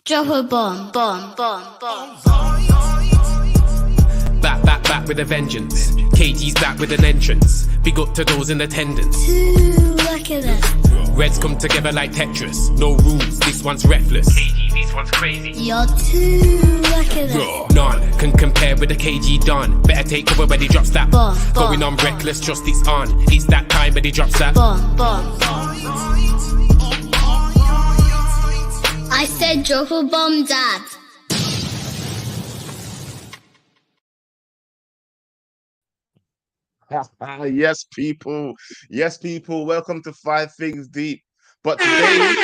Drop a bomb, bomb, bomb, bomb. Back with a vengeance. KG's back with an entrance. Big up to those in attendance. Look at this. Reds come together like Tetris. No rules, this one's reckless. KG, this one's crazy. You're too lucky this. None can compare with the KG Don. Better take cover when he drops that. Bomb, Going on reckless, trust it's on. It's that time when he drops that. Bomb, bomb. I said drop a bomb, Dad. Yes, people. Yes, people. Welcome to Five Things Deep. But today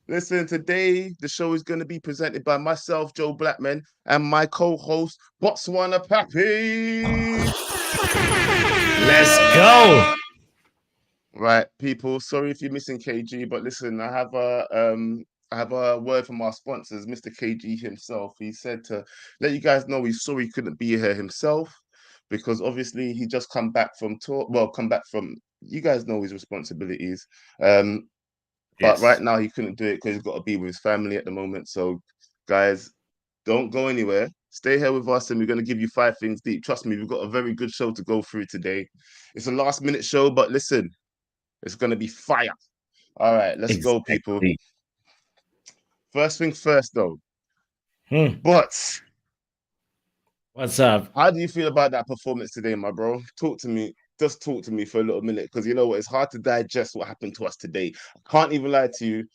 the show is going to be presented by myself, Joe Blackman, and my co-host, Botswana Papi. Let's go. Right, people. Sorry if you're missing KG, but listen, I have a word from our sponsors, Mr. KG himself. He said to let you guys know he's sorry he couldn't be here himself because obviously he just come back from tour. Well, come back from, you guys know his responsibilities. But right now he couldn't do it because he's got to be with his family at the moment. So guys, don't go anywhere. Stay here with us and we're going to give you 5 things deep. Trust me, we've got a very good show to go through today. It's a last minute show, but listen, it's going to be fire. All right, let's go, people. First thing first, though. But what's up? How do you feel about that performance today, my bro? Talk to me. Just talk to me for a little minute, because you know what? It's hard to digest what happened to us today. I can't even lie to you.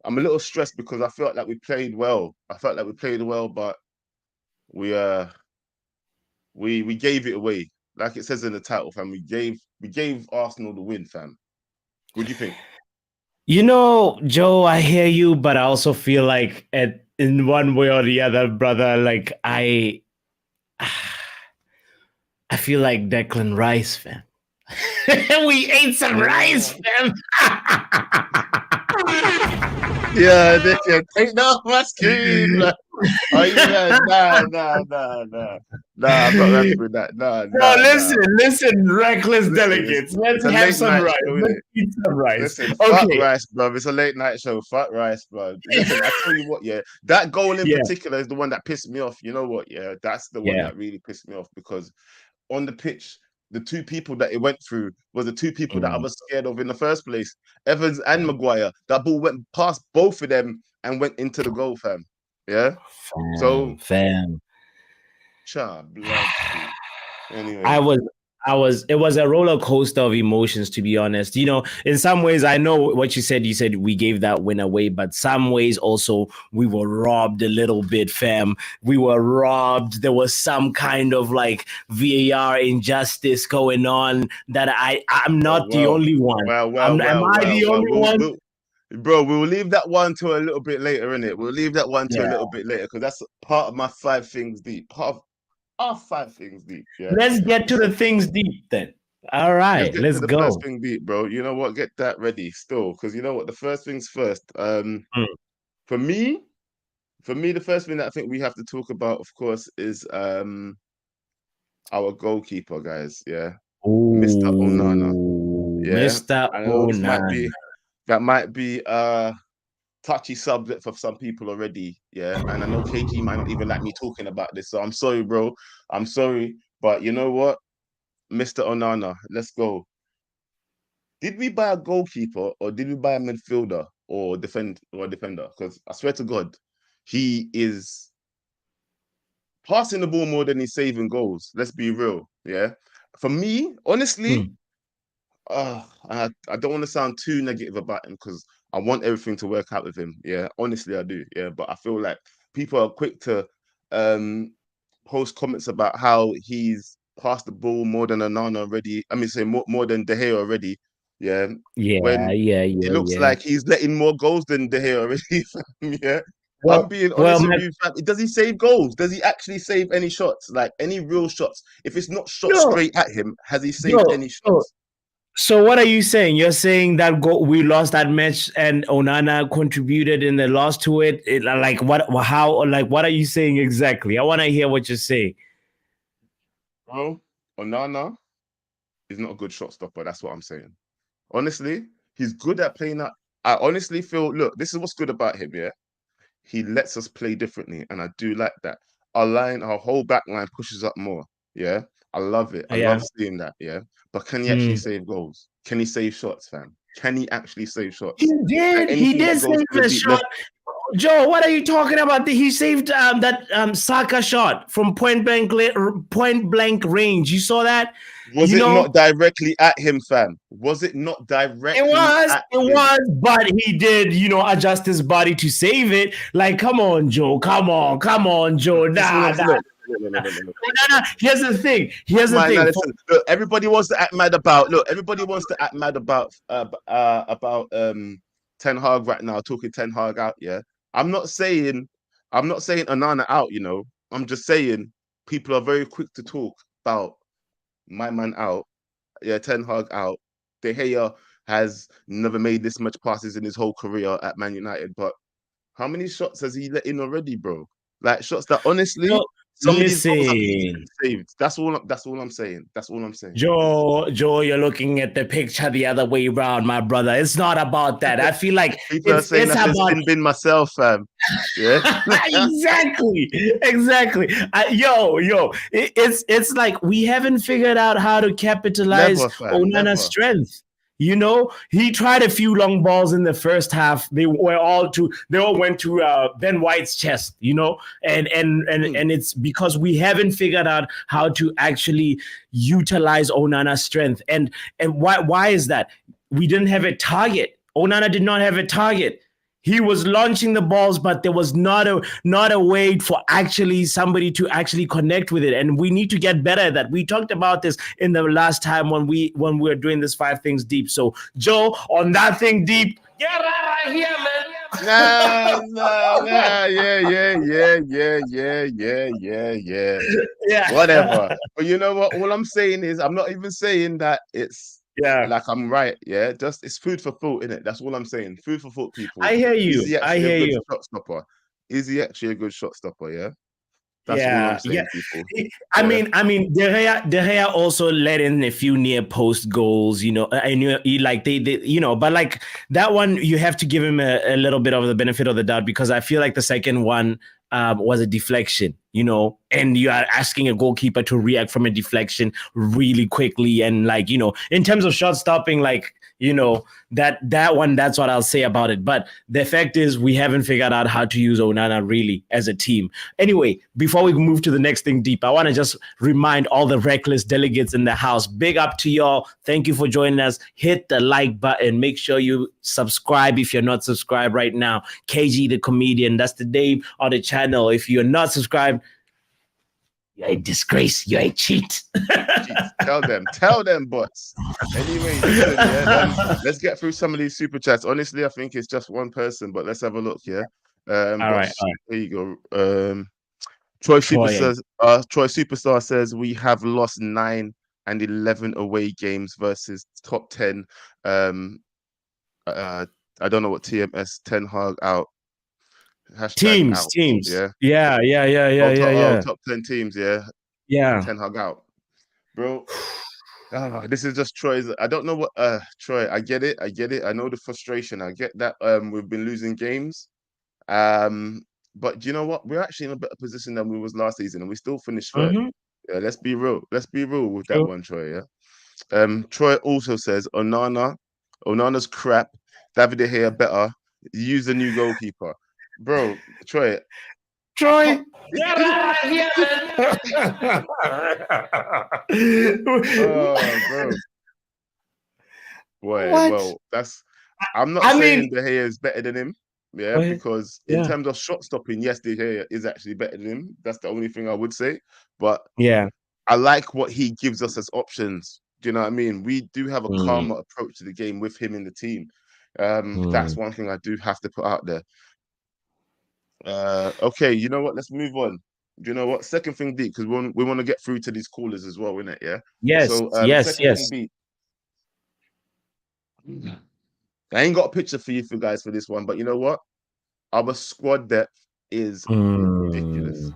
I'm a little stressed because I felt like we played well. But we gave it away. Like it says in the title, fam. We gave Arsenal the win, fam. What do you think? You know, Joe, I hear you, but I also feel like in one way or the other, brother, like I feel like Declan Rice, fam. We ate some rice, fam. Yeah, they can take off my skin. Oh yeah, nah. I'm not rapping with that. No, listen, reckless delegates. Let's have some rice. Let's eat some rice. Listen, fuck rice, bro. It's a late night show. Fuck rice, bro. Listen, I tell you what, yeah, that goal in particular is the one that pissed me off. You know what? Yeah, that's the one that really pissed me off because on the pitch, the 2 people that it went through were the 2 people that I was scared of in the first place. Evans and Maguire. That ball went past both of them and went into the goal, fam. Yeah? Fam. Anyway. It was a roller coaster of emotions, to be honest. You know, in some ways, I know what you said we gave that win away, but some ways also we were robbed a little bit, fam. We were robbed. There was some kind of like VAR injustice going on that I'm not the only one. Am I the only one? Bro, we'll leave that one to a little bit later, innit? We'll leave that one to a little bit later because that's part of my 5 things deep. Part of our 5 things deep. Yeah. Let's get to the things deep then. All right, let's go. First thing deep, bro. You know what? Get that ready still, because you know what? The first things first. For me, the first thing that I think we have to talk about, of course, is our goalkeeper, guys. Yeah, Mr. Onana. Yeah, Mr. Onana. That might be a touchy subject for some people already, yeah. And I know KG might not even like me talking about this, so I'm sorry, bro. I'm sorry, but you know what, Mr. Onana, let's go. Did we buy a goalkeeper or did we buy a midfielder or defender? Because I swear to God, he is passing the ball more than he's saving goals. Let's be real, yeah. For me, honestly. I don't want to sound too negative about him because I want everything to work out with him. Yeah, honestly, I do. Yeah, but I feel like people are quick to post comments about how he's passed the ball more than Onana already. I mean, say more than De Gea already. Yeah. It looks like he's letting more goals than De Gea already. Yeah. I'm being honest with you, fam. Does he save goals? Does he actually save any shots? Like any real shots? If it's not shot straight at him, has he saved any shots? So what are you saying? You're saying that we lost that match and Onana contributed in the loss to it? What are you saying exactly? I want to hear what you're saying. Bro, Onana is not a good shot stopper. That's what I'm saying. Honestly, he's good at playing out I honestly feel, look, this is what's good about him, yeah. He lets us play differently, and I do like that. Our whole back line pushes up more. Yeah, I love it. I Yeah. love seeing that. Yeah, but can he actually save goals? Can he save shots, fam? Can he actually save shots? He did. He Anything that did goes save to the a deep shot. left. Joe, what are you talking about? He saved that Saka shot from point blank range. You saw that? Was it not directly at him, fam? Was it not directly at It him? was, but he did, adjust his body to save it. Like, come on, Joe. Come on, Joe. Nah. No. Here's the thing. Listen, look, everybody wants to act mad about. Ten Hag right now. Talking Ten Hag out. Yeah, I'm not saying Onana out. I'm just saying people are very quick to talk about my man out. Yeah, Ten Hag out. De Gea has never made this much passes in his whole career at Man United, but how many shots has he let in already, bro? Like shots that honestly. Some of these goals are saved. That's all I'm saying. Joe, you're looking at the picture the other way around, my brother. It's not about that. I feel like people are saying that's about bin myself, fam. Yeah, exactly. It's like we haven't figured out how to capitalize Onana's strength. He tried a few long balls in the first half. They all went to Ben White's chest, and it's because we haven't figured out how to actually utilize Onana's strength. And why is that? We didn't have a target. Onana did not have a target. He was launching the balls, but there was not a way for actually somebody to actually connect with it. And we need to get better at that. We talked about this in the last time when we were doing this 5 things deep. So Joe, on that thing deep, get out of here, man. Yeah. Whatever. But you know what? All I'm saying is I'm not even saying that it's like I'm right. Yeah, just it's food for thought, innit? That's all I'm saying. Food for thought, people. I hear you. Is he actually a good shot stopper? Is he actually a good shot stopper? Yeah. That's all I'm saying, people. I mean, De Gea also let in a few near post goals, and but like that one, you have to give him a little bit of the benefit of the doubt because I feel like the second one was a deflection, and you are asking a goalkeeper to react from a deflection really quickly, and in terms of shot stopping, that one, that's what I'll say about it. But the fact is, we haven't figured out how to use Onana really as a team. Anyway, before we move to the next thing deep, I want to just remind all the reckless delegates in the house, big up to y'all. Thank you for joining us. Hit the like button. Make sure you subscribe if you're not subscribed right now. KG the Comedian, that's the name of the channel. If you're not subscribed, you're a disgrace. You're a cheat. Tell them, bots. Anyway, listen, let's get through some of these super chats. Honestly, I think it's just one person, but let's have a look. Yeah. All right. There you go. Troy Superstar says we have lost 9 and 11 away games versus top 10. I don't know what TMS. Ten Hag out. Teams. Yeah. Top 10 teams. Yeah. Ten Hag out, bro. This is just Troy's. I don't know what Troy. I get it. I know the frustration. I get that. We've been losing games. But you know what? We're actually in a better position than we was last season, and we still finished third. Yeah, let's be real with that one, Troy. Yeah. Troy also says Onana's crap. David De Gea better. Use the new goalkeeper, bro. Troy. Get out of here, man. Bro. Boy, well, I'm not saying De Gea is better than him. Yeah, because in terms of shot stopping, yes, De Gea is actually better than him. That's the only thing I would say. But I like what he gives us as options. Do you know what I mean? We do have a calmer approach to the game with him in the team. That's one thing I do have to put out there. Okay, you know what? Let's move on. Do you know what? Second thing deep, because we want to get through to these callers as well, innit? Yeah. Yes. So, yes. Thing deep. I ain't got a picture for you guys for this one, but you know what? Our squad depth is ridiculous.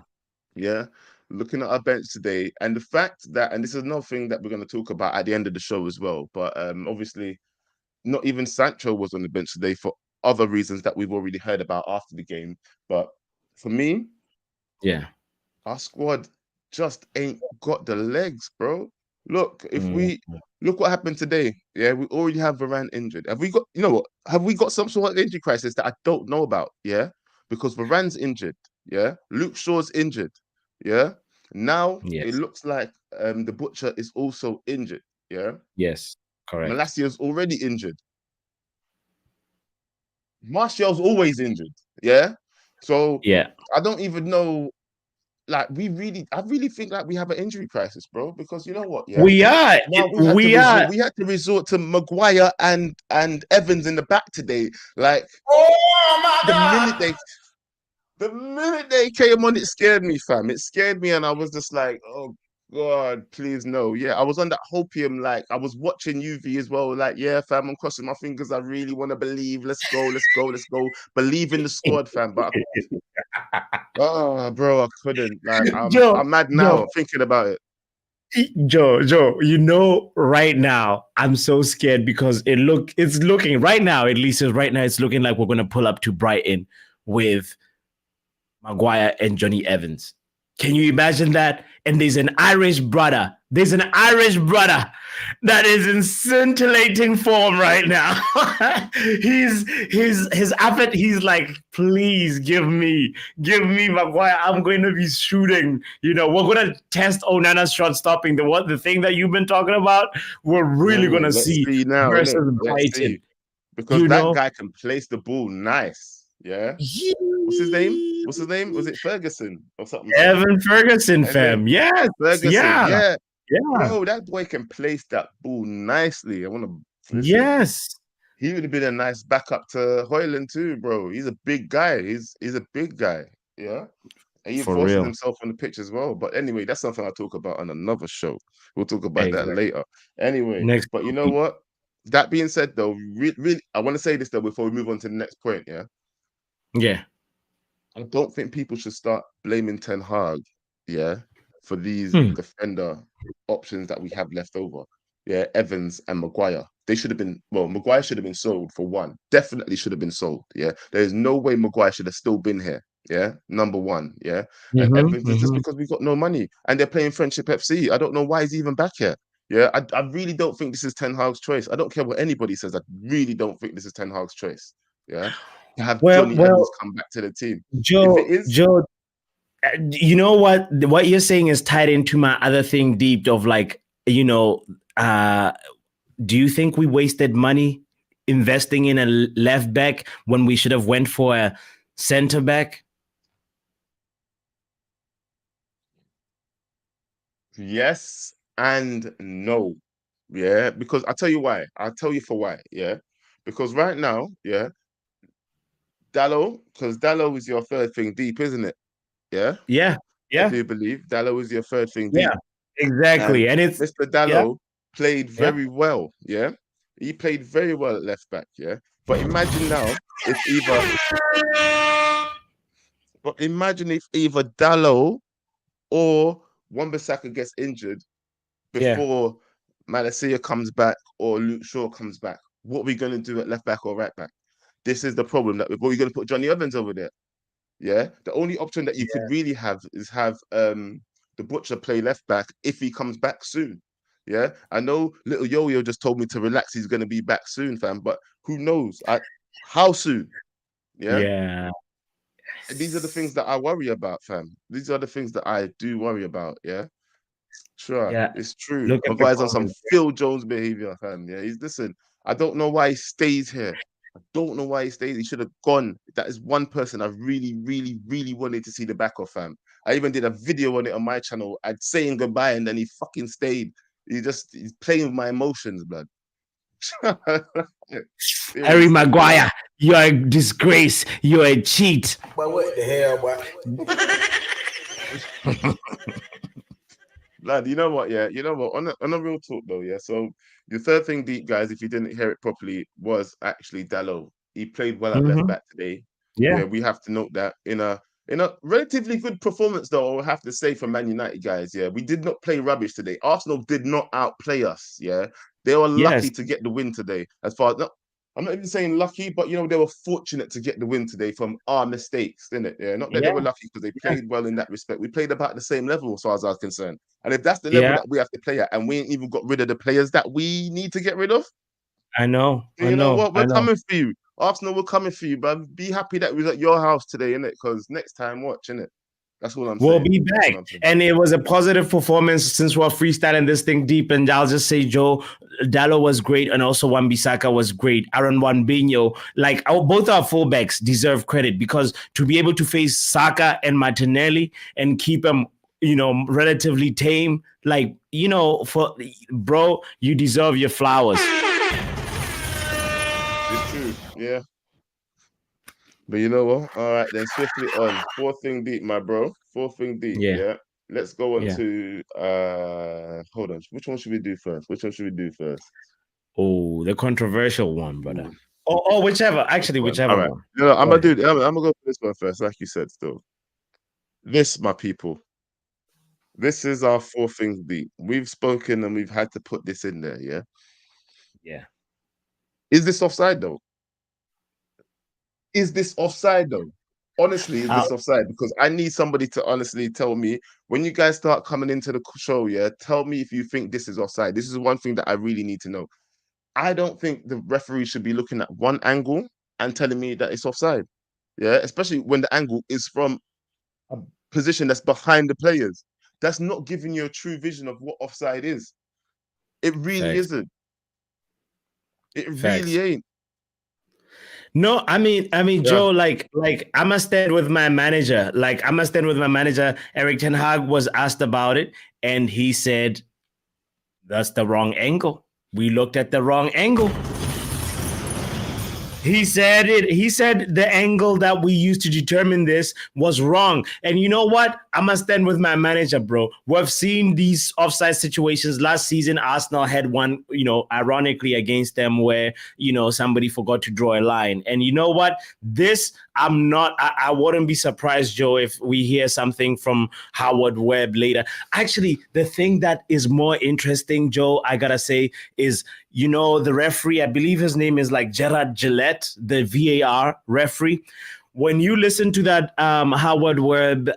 Yeah. Looking at our bench today, and the fact that, and this is another thing that we're going to talk about at the end of the show as well, but obviously, not even Sancho was on the bench today for other reasons that we've already heard about after the game. But for me, Yeah. our squad just ain't got the legs, bro. Look, if Mm. we look what happened today, yeah, we already have Varane injured. Have we got, you know what? Have we got some sort of injury crisis that I don't know about? Yeah, because Varane's injured. Yeah, Luke Shaw's injured. Yeah, now it Yes. looks like the butcher is also injured. Yeah, Yes. Correct. Malacia's already injured. Martial's always injured. Yeah, so Yeah. I don't even know. Like I really think like we have an injury crisis, bro. Because you know what, yeah. We are. Now We are. we had to resort to Maguire and Evans in the back today. Like Oh my the God. minute they the minute they came on, it scared me, fam. It scared me, and I was just like, oh God, please no. Yeah, I was on that hopium, like I was watching UV as well. Like, yeah, fam, I'm crossing my fingers. I really want to believe. Let's go, let's go, let's go. Believe in the squad, fam. But oh, bro, I couldn't. Like, Joe, I'm mad Joe, now thinking about it. Joe, right now I'm so scared because it's looking right now, at least right now, it's looking like we're gonna pull up to Brighton with Maguire and Johnny Evans. Can you imagine that? And there's an Irish brother. There's an Irish brother that is in scintillating form right now. his effort. He's like, please give me Maguire. I'm going to be shooting. You know, we're gonna test Onana's shot stopping. The thing that you've been talking about. We're really gonna Let's see see now, versus innit? Let's Brighton. see. Because You that know, guy can place the ball nice. Yeah. What's his name? What's his name? Was it Ferguson or something? Evan Ferguson, Is it fam. Yes, Ferguson? yeah, Yeah. yeah. Bro, that boy can place that ball nicely. I want to listen. Yes. He would have been a nice backup to Hojlund too, bro. He's a big guy. He's a big guy. Yeah. And he For forces real. himself on the pitch as well. But anyway, that's something I'll talk about on another show. We'll talk about that Exactly. later. Anyway, Next but you know what? That being said, though, really, I want to say this though before we move on to the next point. Yeah, Yeah. I don't think people should start blaming Ten Hag. Yeah, for these defender options that we have left over. Yeah, Evans and Maguire. They should have been. Well, Maguire should have been sold for one. Definitely should have been sold. Yeah, there is no way Maguire should have still been here. Yeah, number one. Yeah, and Evans is just because we've got no money and they're playing Friendship FC. I don't know why he's even back here. Yeah, I really don't think this is Ten Hag's choice. I don't care what anybody says. I really don't think this is Ten Hag's choice. Yeah, to have Johnny Evans come back to the team. If it is, Joe, you know what you're saying is tied into my other thing deep of like, you know, do you think we wasted money investing in a left back when we should have went for a center back? yes and no. Yeah, because I'll tell you why. I'll tell you for why. Yeah, because right now, yeah, because Dallo is your third thing deep, isn't it? Yeah, Yeah. I Yeah. do believe Dallo is your third thing Yeah. deep. Exactly. And it's Mr. Dallo played Yeah. very well. Yeah, he played very well at left back. Yeah, but imagine now if either Dallo or Wan-Bissaka gets injured before Malacia comes back or Luke Shaw comes back. What are we going to do at left back or right back? This is the problem. That we're going to put Johnny Evans over there. Yeah, the only option that you could really have is have the butcher play left back if he comes back soon. Yeah, I know little Yo-Yo just told me to relax. He's going to be back soon, fam. But who knows? How soon? Yeah. Yeah. These are the things that I worry about, fam. These are the things that I do worry about. Yeah. Sure, Yeah. it's true. Look at the Maguire's on some comments. Phil Jones behavior, fam. Yeah, listen. I don't know why he stays here. I don't know why he stays. He should have gone. That is one person I really, really, really wanted to see the back of, fam. I even did a video on it on my channel. I'd saying goodbye, and then he fucking stayed. He's playing with my emotions, blood. Harry Maguire, you're a disgrace. You're a cheat. But what the hell, boy? Lad, you know what? Yeah, you know what? On a real talk though, yeah. So the third thing deep, guys, if you didn't hear it properly, was actually Dallo. He played well at left back today. Yeah. We have to note that in a relatively good performance, though, I have to say for Man United, guys. Yeah, we did not play rubbish today. Arsenal did not outplay us. Yeah, they were lucky to get the win today. As far as I'm not even saying lucky, but you know, they were fortunate to get the win today from our mistakes, didn't it? Yeah, not that they were lucky because they played well in that respect. We played about the same level as far as I was concerned. And if that's the level that we have to play at, and we ain't even got rid of the players that we need to get rid of, I know. you know what? We're coming for you. Arsenal, we're coming for you, but be happy that we was at your house today, innit? Because next time, watch, innit? That's all I'm saying. We'll be back. And it was a positive performance since we're freestyling this thing deep. And I'll just say, Joe, Dallo was great. And also Wan-Bissaka was great. Aaron Wan-Binho, like both our fullbacks deserve credit because to be able to face Saka and Martinelli and keep them, you know, relatively tame, like, you know, for bro, you deserve your flowers. It's true. Yeah. But you know what? All right, then swiftly on. Fourth thing deep, my bro. Fourth thing deep. Yeah. Let's go on to hold on. Which one should we do first? Oh, the controversial one, brother. Oh, whichever. Actually, whichever all right. one. No, I'm gonna go for this one first, like you said still. This, my people. This is our fourth thing deep. We've spoken and we've had to put this in there, yeah? Yeah. Is this offside though? Honestly, is this offside? Because I need somebody to honestly tell me when you guys start coming into the show, yeah, tell me if you think this is offside. This is one thing that I really need to know. I don't think the referee should be looking at one angle and telling me that it's offside. Yeah, especially when the angle is from a position that's behind the players. That's not giving you a true vision of what offside is. It really isn't. It really ain't. No, I mean, Joe, like I must stand with my manager. Eric Ten Hag was asked about it, and he said, "That's the wrong angle. We looked at the wrong angle." He said it. He said the angle that we used to determine this was wrong. And you know what? I must stand with my manager, bro. We've seen these offside situations. Last season, Arsenal had one, you know, ironically against them where, you know, somebody forgot to draw a line. And you know what? This, I wouldn't be surprised, Joe, if we hear something from Howard Webb later. Actually, the thing that is more interesting, Joe, I gotta say, is, you know, the referee, I believe his name is like Gerard Gillette, the VAR referee. When you listen to that Howard Webb,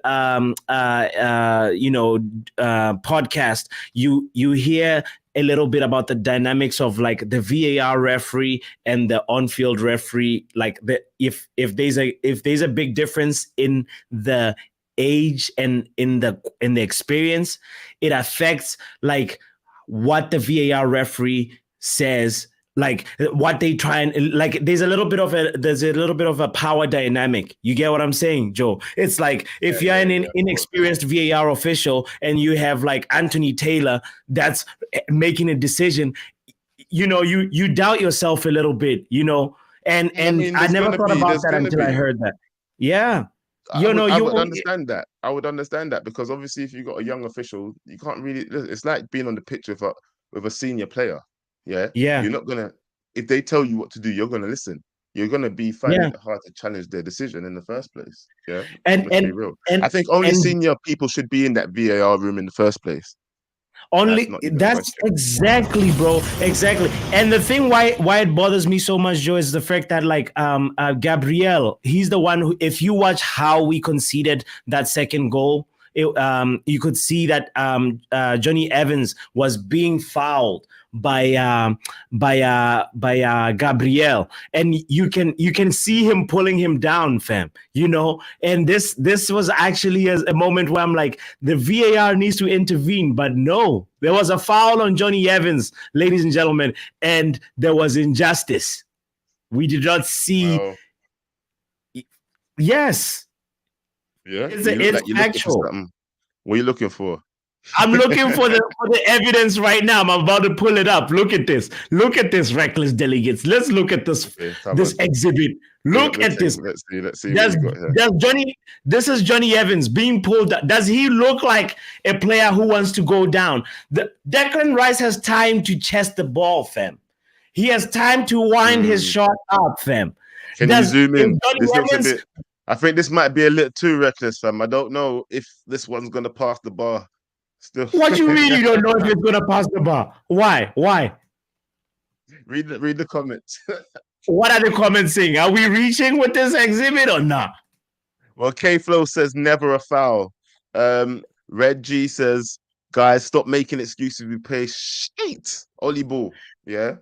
podcast, you hear a little bit about the dynamics of like the VAR referee and the on-field referee. Like if there's a big difference in the age and in the experience, it affects like what the VAR referee says, like what they try and like. There's a little bit of a power dynamic. You get what I'm saying, Joe? It's like if you're an inexperienced VAR official and you have like Anthony Taylor that's making a decision, you know, you doubt yourself a little bit, you know. And I never thought about that until I heard that. Yeah. I would understand that. I would understand that because obviously if you've got a young official, you can't really. It's like being on the pitch with a senior player. Yeah. You're not gonna. If they tell you what to do, you're gonna listen. You're gonna be finding it hard to challenge their decision in the first place. Yeah. And be real. I think only senior people should be in that VAR room in the first place. That's exactly, bro. Exactly. And the thing why it bothers me so much, Joe, is the fact that like Gabriel, he's the one who, if you watch how we conceded that second goal, you could see that Johnny Evans was being fouled by Gabriel, and you can see him pulling him down, fam. You know, and this was actually a moment where I'm like, the VAR needs to intervene, but no, there was a foul on Johnny Evans, ladies and gentlemen, and there was injustice. We did not see. Well, yes. Yeah, it's actual. What are you looking for? I'm looking for the evidence right now. I'm about to pull it up. Look at this. Look at this, reckless delegates. Let's look at this exhibit. Look at this. Let's see what you got here. This is Johnny Evans being pulled. Does he look like a player who wants to go down? Declan Rice has time to chest the ball, fam. He has time to wind his shot up, fam. Can you zoom in? This looks a bit. I think this might be a little too reckless, fam. I don't know if this one's gonna pass the bar. Still. What you mean you don't know if it's gonna pass the bar? Why? Read the comments. What are the comments saying? Are we reaching with this exhibit or not? Well, K Flow says never a foul. Red G says, guys, stop making excuses. We play shit. Ollie ball. Yeah.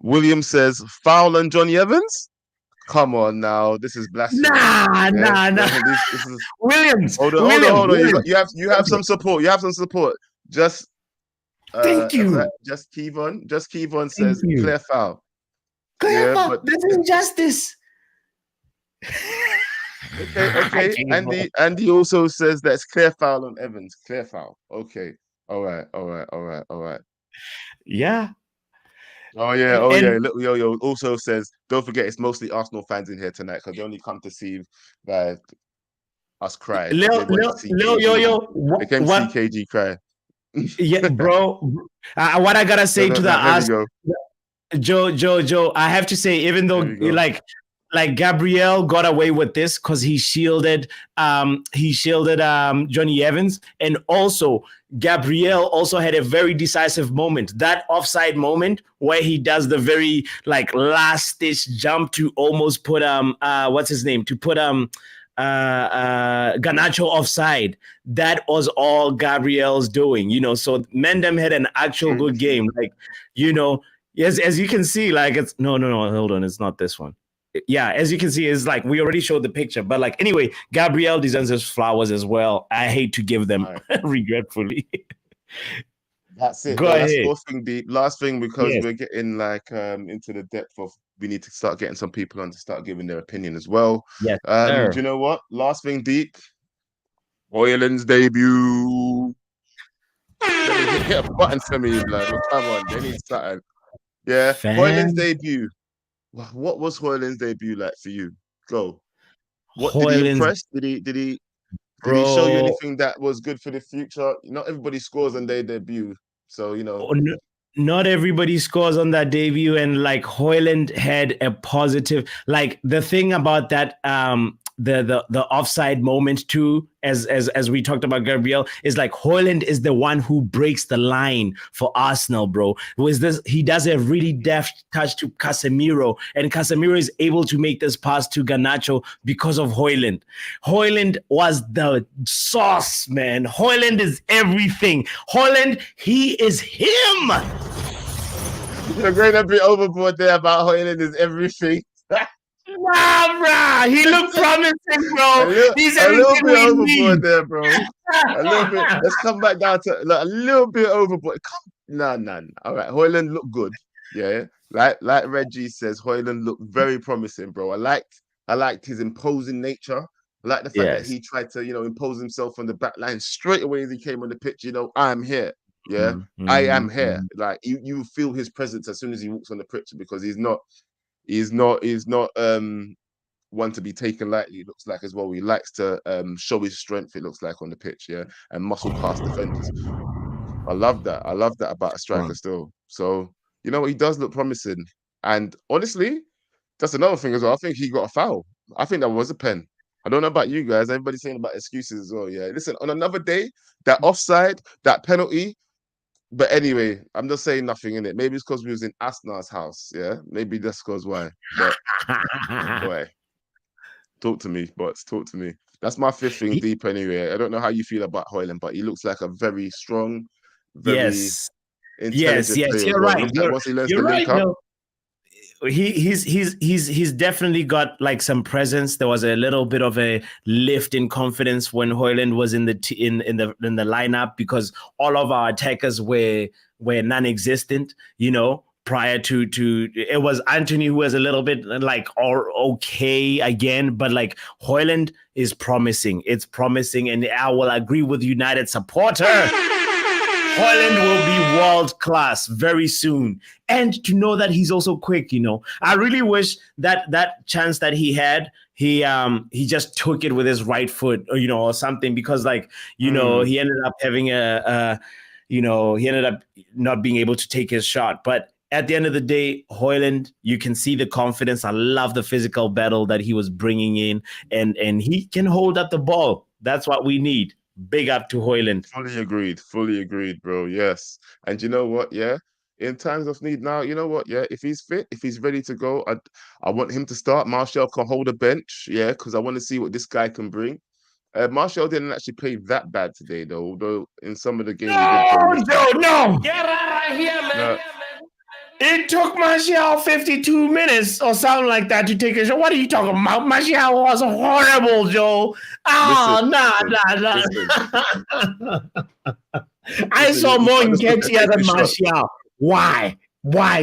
William says, foul on Johnny Evans. Come on now, this is blasphemy. Nah. This is Williams. hold on. Williams. You have some support. You have some support. Just thank you. Just Kevon says you. clear foul. Clear foul. But this is injustice. Okay. Andy also says that's clear foul on Evans. Clear foul. Okay. All right. Yeah. Oh yeah. Little Yo-Yo also says, don't forget it's mostly Arsenal fans in here tonight because they only come to see us cry. Lil Yo-Yo. They came to see KG cry. Yeah, bro. What I gotta say to the Arsenal, Joe, I have to say, even though like Gabriel got away with this because he shielded Johnny Evans, and also Gabriel also had a very decisive moment, that offside moment where he does the very like last stitch jump to almost put what's his name, to put Garnacho offside. That was all Gabriel's doing, so Mendem had an actual good game, like, yes, as you can see, like it's no, hold on, it's not this one. Yeah, as you can see, it's like we already showed the picture, but like anyway, Gabriel deserves his flowers as well. I hate to give them regretfully. That's it. Go ahead. Last thing, because we're getting like into the depth of, we need to start getting some people on to start giving their opinion as well. Yes. Do you know what? Last thing, deep. Hojlund's debut. Hit a button for me, blood. Come on, they need something. Yeah, Hojlund's debut. What was Hojlund's debut like for you? Go. Did he impress? Did he show you anything that was good for the future? Not everybody scores on their debut, so not everybody scores on that debut, and like Hojlund had a positive. Like the thing about that, the offside moment too, as we talked about Gabriel, is like Hojlund is the one who breaks the line for Arsenal, bro. He does a really deft touch to Casemiro, and Casemiro is able to make this pass to Garnacho because of Hojlund. Hojlund was the sauce, man. Hojlund is everything. Hojlund, he is him. You're going a bit overboard there about Hojlund is everything. Nah, bruh. He looked promising, bro. He's a little bit overboard need. there, bro. A little bit. Let's come back down to a little bit overboard. Nah. All right, Hojlund looked good. Yeah, like Reggie says, Hojlund looked very promising, bro. I liked his imposing nature. I like the fact that he tried to, impose himself on the back line straight away as he came on the pitch. I'm here. Yeah, I am here. Like you feel his presence as soon as he walks on the pitch, because he's not one to be taken lightly. It looks like as well. He likes to show his strength, it looks like, on the pitch, and muscle past defenders. I love that about a striker still. So he does look promising. And honestly, that's another thing as well. I think he got a foul. I think that was a pen. I don't know about you guys. Everybody's saying about excuses as well. Yeah, listen, on another day, that offside, that penalty. But anyway, I'm just saying nothing in it. Maybe it's because we was in ASNA's house. Yeah, maybe that's because why. But boy, talk to me, bots. Talk to me. That's my fifth thing deep anyway. I don't know how you feel about Hojlund, but he looks like a very strong, very intelligent player. You're right. Once he learns to link up. No. He's definitely got like some presence. There was a little bit of a lift in confidence when Hojlund was in the lineup, because all of our attackers were non-existent, prior to it was Anthony who was a little bit like okay again, but like Hojlund is promising. It's promising, and I will agree with United supporter. Hojlund will be world class very soon, and to know that he's also quick. I really wish that chance that he had, he just took it with his right foot, or something, because he ended up having he ended up not being able to take his shot. But at the end of the day, Hojlund, you can see the confidence. I love the physical battle that he was bringing in, and he can hold up the ball. That's what we need. Big up to Hojlund. Fully agreed, bro. Yes. And you know what? Yeah, in times of need. Now, you know what? Yeah, if he's fit, if he's ready to go, I want him to start. Martial can hold a bench, yeah, because I want to see what this guy can bring. Martial didn't actually play that bad today, though. Although in some of the games he did go missing. No. Get out of here, man. It took Martial 52 minutes or something like that to take a shot. What are you talking about? Martial was horrible, Joe. Oh, nah. I saw more Nketiah than Martial. Why,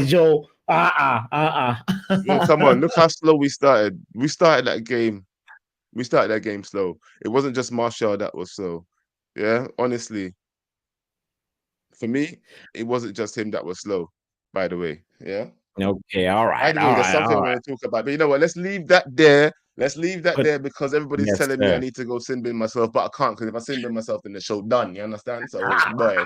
Joe? Well, come on, look how slow we started. We started that game slow. It wasn't just Martial that was slow. Yeah, honestly. For me, it wasn't just him that was slow, by the way. Yeah. Okay, all right. By the way, there's something I want to talk about. But you know what? Let's leave that there. Because everybody's telling me I need to go sin bin myself, but I can't, because if I sin bin myself, then the show done. You understand? So, boy.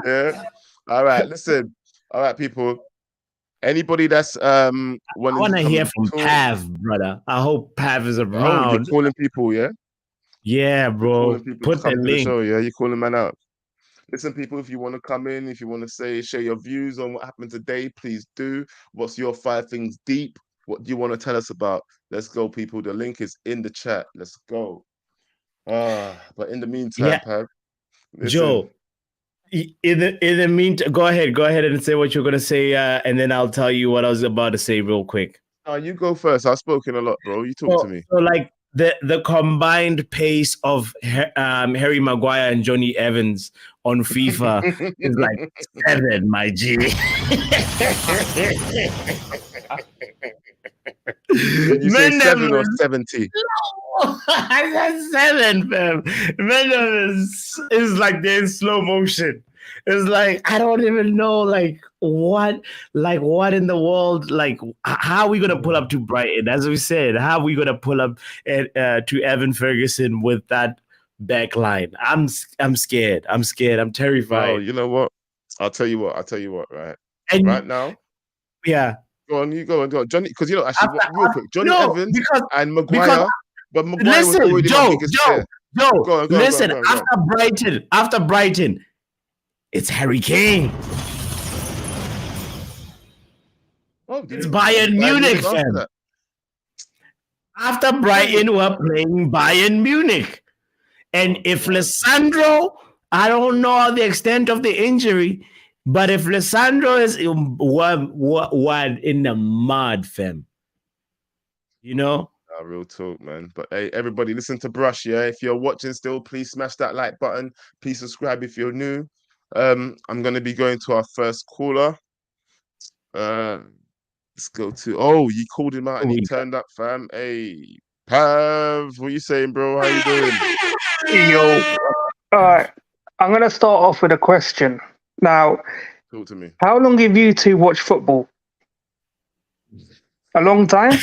Yeah. All right, listen. All right, people. Anybody that's I want to hear from Pav, brother. I hope Pav is around. Oh, you're calling people, yeah? Yeah, bro. Put the link. Show, yeah, you're calling man out. Listen, people, if you want to come in, if you want to share your views on what happened today, please do. What's your 5 things deep? What do you want to tell us about? Let's go, people. The link is in the chat. Let's go. But in the meantime, Pav, Joe, in the meantime, go ahead and say what you're gonna say, and then I'll tell you what I was about to say real quick. You go first. I've spoken a lot, bro. You talk to me. So like the combined pace of Harry Maguire and Johnny Evans on FIFA is like 7, my G. Did you say 7 or 70? No, I said 7, fam. Mendes is like they're in slow motion. It's like I don't even know what in the world, like how are we gonna pull up to Brighton? As we said, how are we gonna pull up to Evan Ferguson with that back line? I'm scared. I'm terrified. Oh, you know what? I'll tell you what, right? And right now, yeah. Go on, Johnny. Because real quick, Johnny Evans and Maguire. But Maguire was already my biggest player. Joe, listen. After Brighton, it's Harry Kane. It's Bayern Munich, fam. After Brighton, we're playing Bayern Munich. And if Lissandro, I don't know the extent of the injury, but if Lissandro is what in the mud, fam, you know? Real talk, man. But hey, everybody, listen to Brush, yeah? If you're watching still, please smash that like button. Please subscribe if you're new. I'm going to be going to our first caller. Let's go to... Oh, you called him out and he turned up, fam. Hey, Pav, what you saying, bro? How you doing? Yo. All right. I'm going to start off with a question. Now, talk to me. How long have you two watched football? A long time?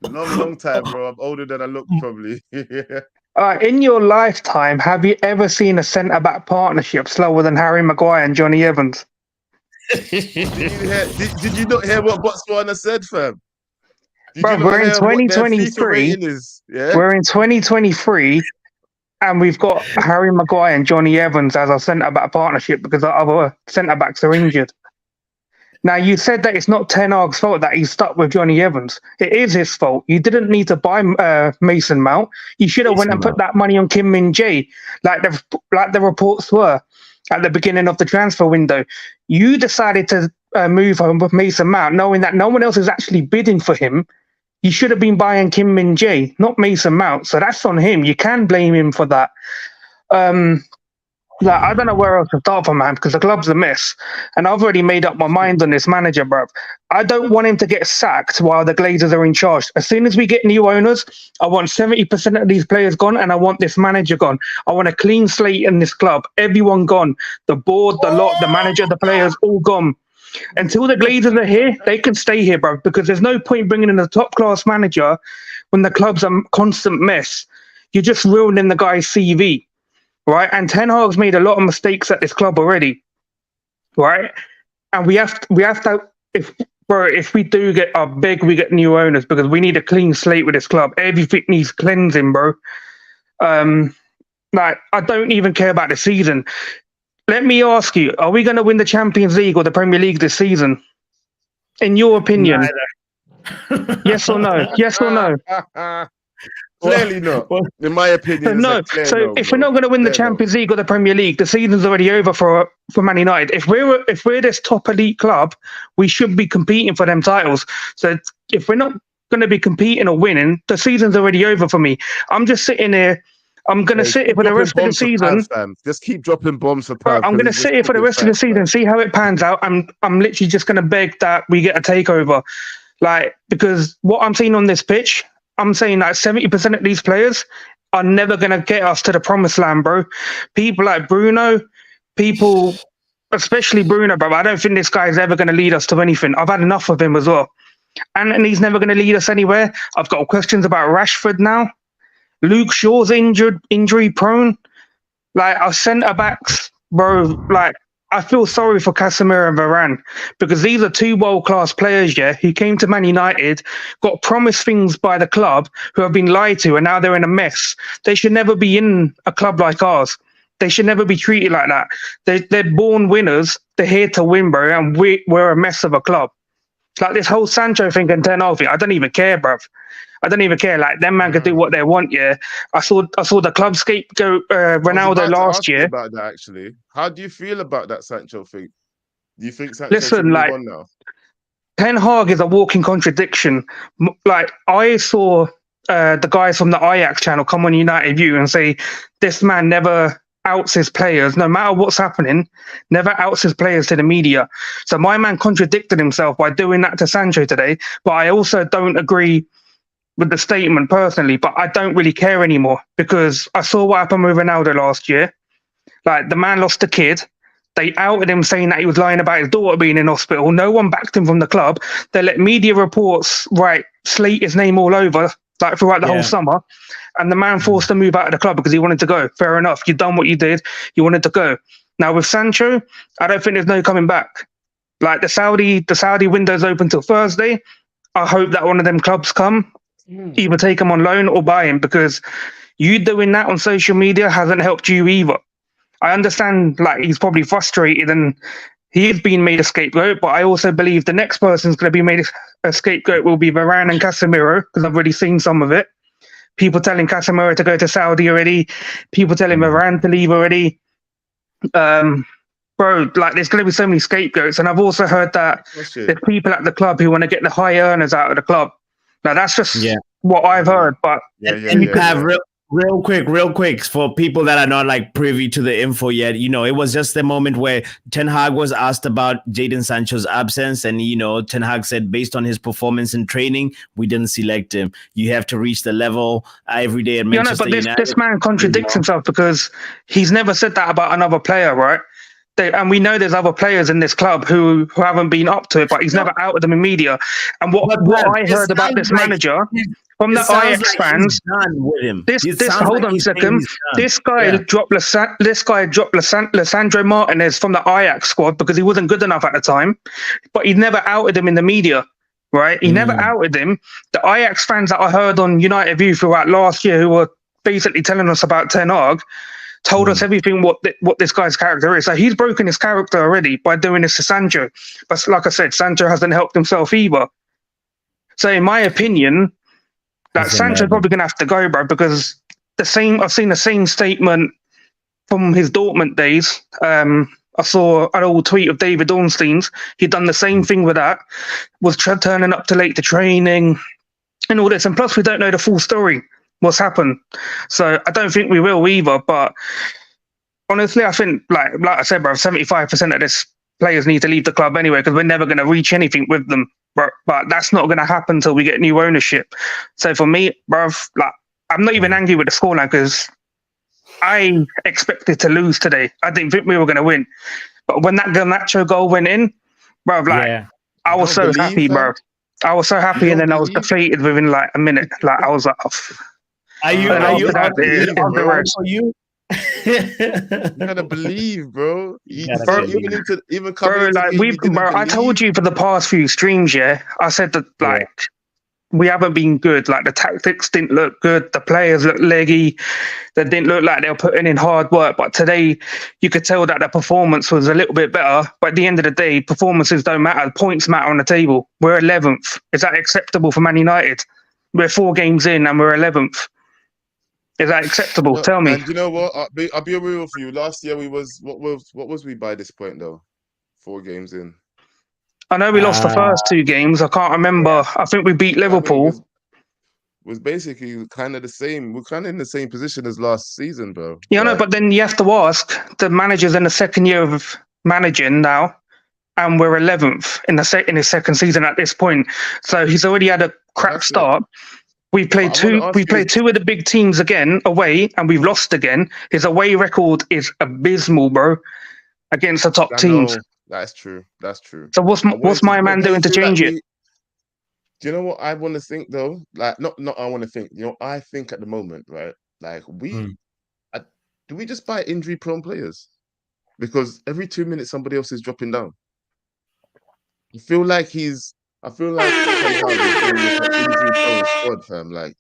Long time, bro. I'm older than I look, probably. In your lifetime, have you ever seen a centre-back partnership slower than Harry Maguire and Johnny Evans? Did you not hear what Botswana said, fam? Bro, we're in 2023. Yeah? We're in 2023, and we've got Harry Maguire and Johnny Evans as our centre-back partnership because our other centre-backs are injured. Now, you said that it's not Ten Hag's fault that he's stuck with Johnny Evans. It is his fault. You didn't need to buy Mason Mount. You should have went and put that money on Kim Min-jae, like the reports were at the beginning of the transfer window. You decided to move on with Mason Mount, knowing that no one else is actually bidding for him. You should have been buying Kim Min-jae, not Mason Mount. So that's on him. You can blame him for that. I don't know where else to start from, man, because the club's a mess. And I've already made up my mind on this manager, bro. I don't want him to get sacked while the Glazers are in charge. As soon as we get new owners, I want 70% of these players gone, and I want this manager gone. I want a clean slate in this club. Everyone gone. The board, the lot, the manager, the players, all gone. Until the Glazers are here, they can stay here, bro, because there's no point bringing in a top-class manager when the club's a constant mess. You're just ruining the guy's CV. Right, and Ten Hag's made a lot of mistakes at this club already, right? And we have to, if we do get we get new owners, because we need a clean slate with this club. Everything needs cleansing, bro. Like, I don't even care about the season. Let me ask you, are we going to win the Champions League or the Premier League this season? In your opinion? Yes or no? Yes or no? Clearly not. In my opinion, No. So if we're not going to win the Champions League or the Premier League, the season's already over for Man United. If we're this top elite club, we should be competing for them titles. So if we're not going to be competing or winning, the season's already over for me. I'm just sitting here. I'm going to sit here for the rest of the season. Just keep dropping bombs for I'm going to sit here for the rest of the season, see how it pans out. I'm literally just going to beg that we get a takeover. Like, because what I'm seeing on this pitch, I'm saying that 70% of these players are never going to get us to the promised land, bro. People like Bruno, especially Bruno, bro. I don't think this guy is ever going to lead us to anything. I've had enough of him as well. And he's never going to lead us anywhere. I've got questions about Rashford now. Luke Shaw's injury prone. Like, our centre backs, bro, like, I feel sorry for Casemiro and Varane because these are two world-class players, yeah, who came to Man United, got promised things by the club, who have been lied to, and now they're in a mess. They should never be in a club like ours. They should never be treated like that. They're born winners. They're here to win, bro, and we're a mess of a club. It's like this whole Sancho thing and Ten Hag thing. I don't even care, bruv. I don't even care. Like, them man can do what they want. Yeah, I saw the club scapegoat Ronaldo last year. About that, actually, how do you feel about that Sancho thing? Do you think Sancho Listen, like, on now? Ten Hag is a walking contradiction. Like, I saw the guys from the Ajax channel come on United View and say this man never outs his players, no matter what's happening, never outs his players to the media. So my man contradicted himself by doing that to Sancho today. But I also don't agree with the statement personally, but I don't really care anymore because I saw what happened with Ronaldo last year. Like, the man lost a kid. They outed him saying that he was lying about his daughter being in hospital. No one backed him from the club. They let media reports slate his name all over, like, throughout the whole summer. And the man forced to move out of the club because he wanted to go. Fair enough. You've done what you did. You wanted to go. Now with Sancho, I don't think there's no coming back. Like, the Saudi window's open till Thursday. I hope that one of them clubs come. Either take him on loan or buy him, because you doing that on social media hasn't helped you either. I understand, like, he's probably frustrated and he is being made a scapegoat, but I also believe the next person's going to be made a scapegoat will be Varane and Casemiro, because I've already seen some of it. People telling Casemiro to go to Saudi already. People telling Varane to leave already. Bro, like, there's going to be so many scapegoats. And I've also heard that there's people at the club who want to get the high earners out of the club. Now, that's just what I've heard, but real quick for people that are not, like, privy to the info yet, you know, it was just the moment where Ten Hag was asked about Jadon Sancho's absence, and, you know, Ten Hag said based on his performance in training, we didn't select him. You have to reach the level every day at Manchester United. This man contradicts himself because he's never said that about another player, right? And we know there's other players in this club who haven't been up to it, but he's never outed them in media. And what I heard about this manager from the Ajax fans, hold on a second. This guy dropped Lisandro Martinez from the Ajax squad because he wasn't good enough at the time, but he never outed him in the media, right? He never outed him. The Ajax fans that I heard on United View throughout last year, who were basically telling us about Ten Hag, told us everything what this guy's character is. So he's broken his character already by doing this to Sancho. But like I said, Sancho hasn't helped himself either. So in my opinion, that Sancho's probably going to have to go, bro, because I've seen the same statement from his Dortmund days. I saw an old tweet of David Ornstein's. He'd done the same thing with that, was turning up too late to training and all this. And plus, we don't know the full story. What's happened. So I don't think we will either. But honestly, I think, like I said, bro, 75% of this players need to leave the club anyway, because we're never going to reach anything with them. But that's not going to happen until we get new ownership. So for me, bro, like, I'm not even angry with the scoreline because I expected to lose today. I didn't think we were going to win. But when that Garnacho goal went in, bro, like, I was so happy, bro. I was so happy, and then I was defeated within like a minute. Like, I was like, Are you you gotta believe, bro. I told you for the past few streams, I said that, like, we haven't been good. Like the tactics didn't look good. The players looked leggy. They didn't look like they were putting in hard work. But today, you could tell that the performance was a little bit better. But at the end of the day, performances don't matter. Points matter on the table. We're 11th. Is that acceptable for Man United? We're 4 games in and we're 11th. Is that acceptable? Tell me. And you know what? I'll be real with you. Last year we was what was we by this point though? 4 games in. I know we lost the first 2 games. I can't remember. I think we beat Liverpool. Was basically kind of the same. We're kind of in the same position as last season, bro. Yeah, I know, but then you have to ask. The manager's in the second year of managing now, and we're 11th in his second season at this point. So he's already had a crap start. We played two of the big teams again away, and we've lost again. His away record is abysmal, bro, against the top teams. That's true. That's true. So what's my man doing to change it? Do you know what I want to think though? Like, not I want to think. You know, I think at the moment, right? Like, do we just buy injury-prone players? Because every 2 minutes somebody else is dropping down. I feel like somehow he's an injury-prone squad, fam. Like,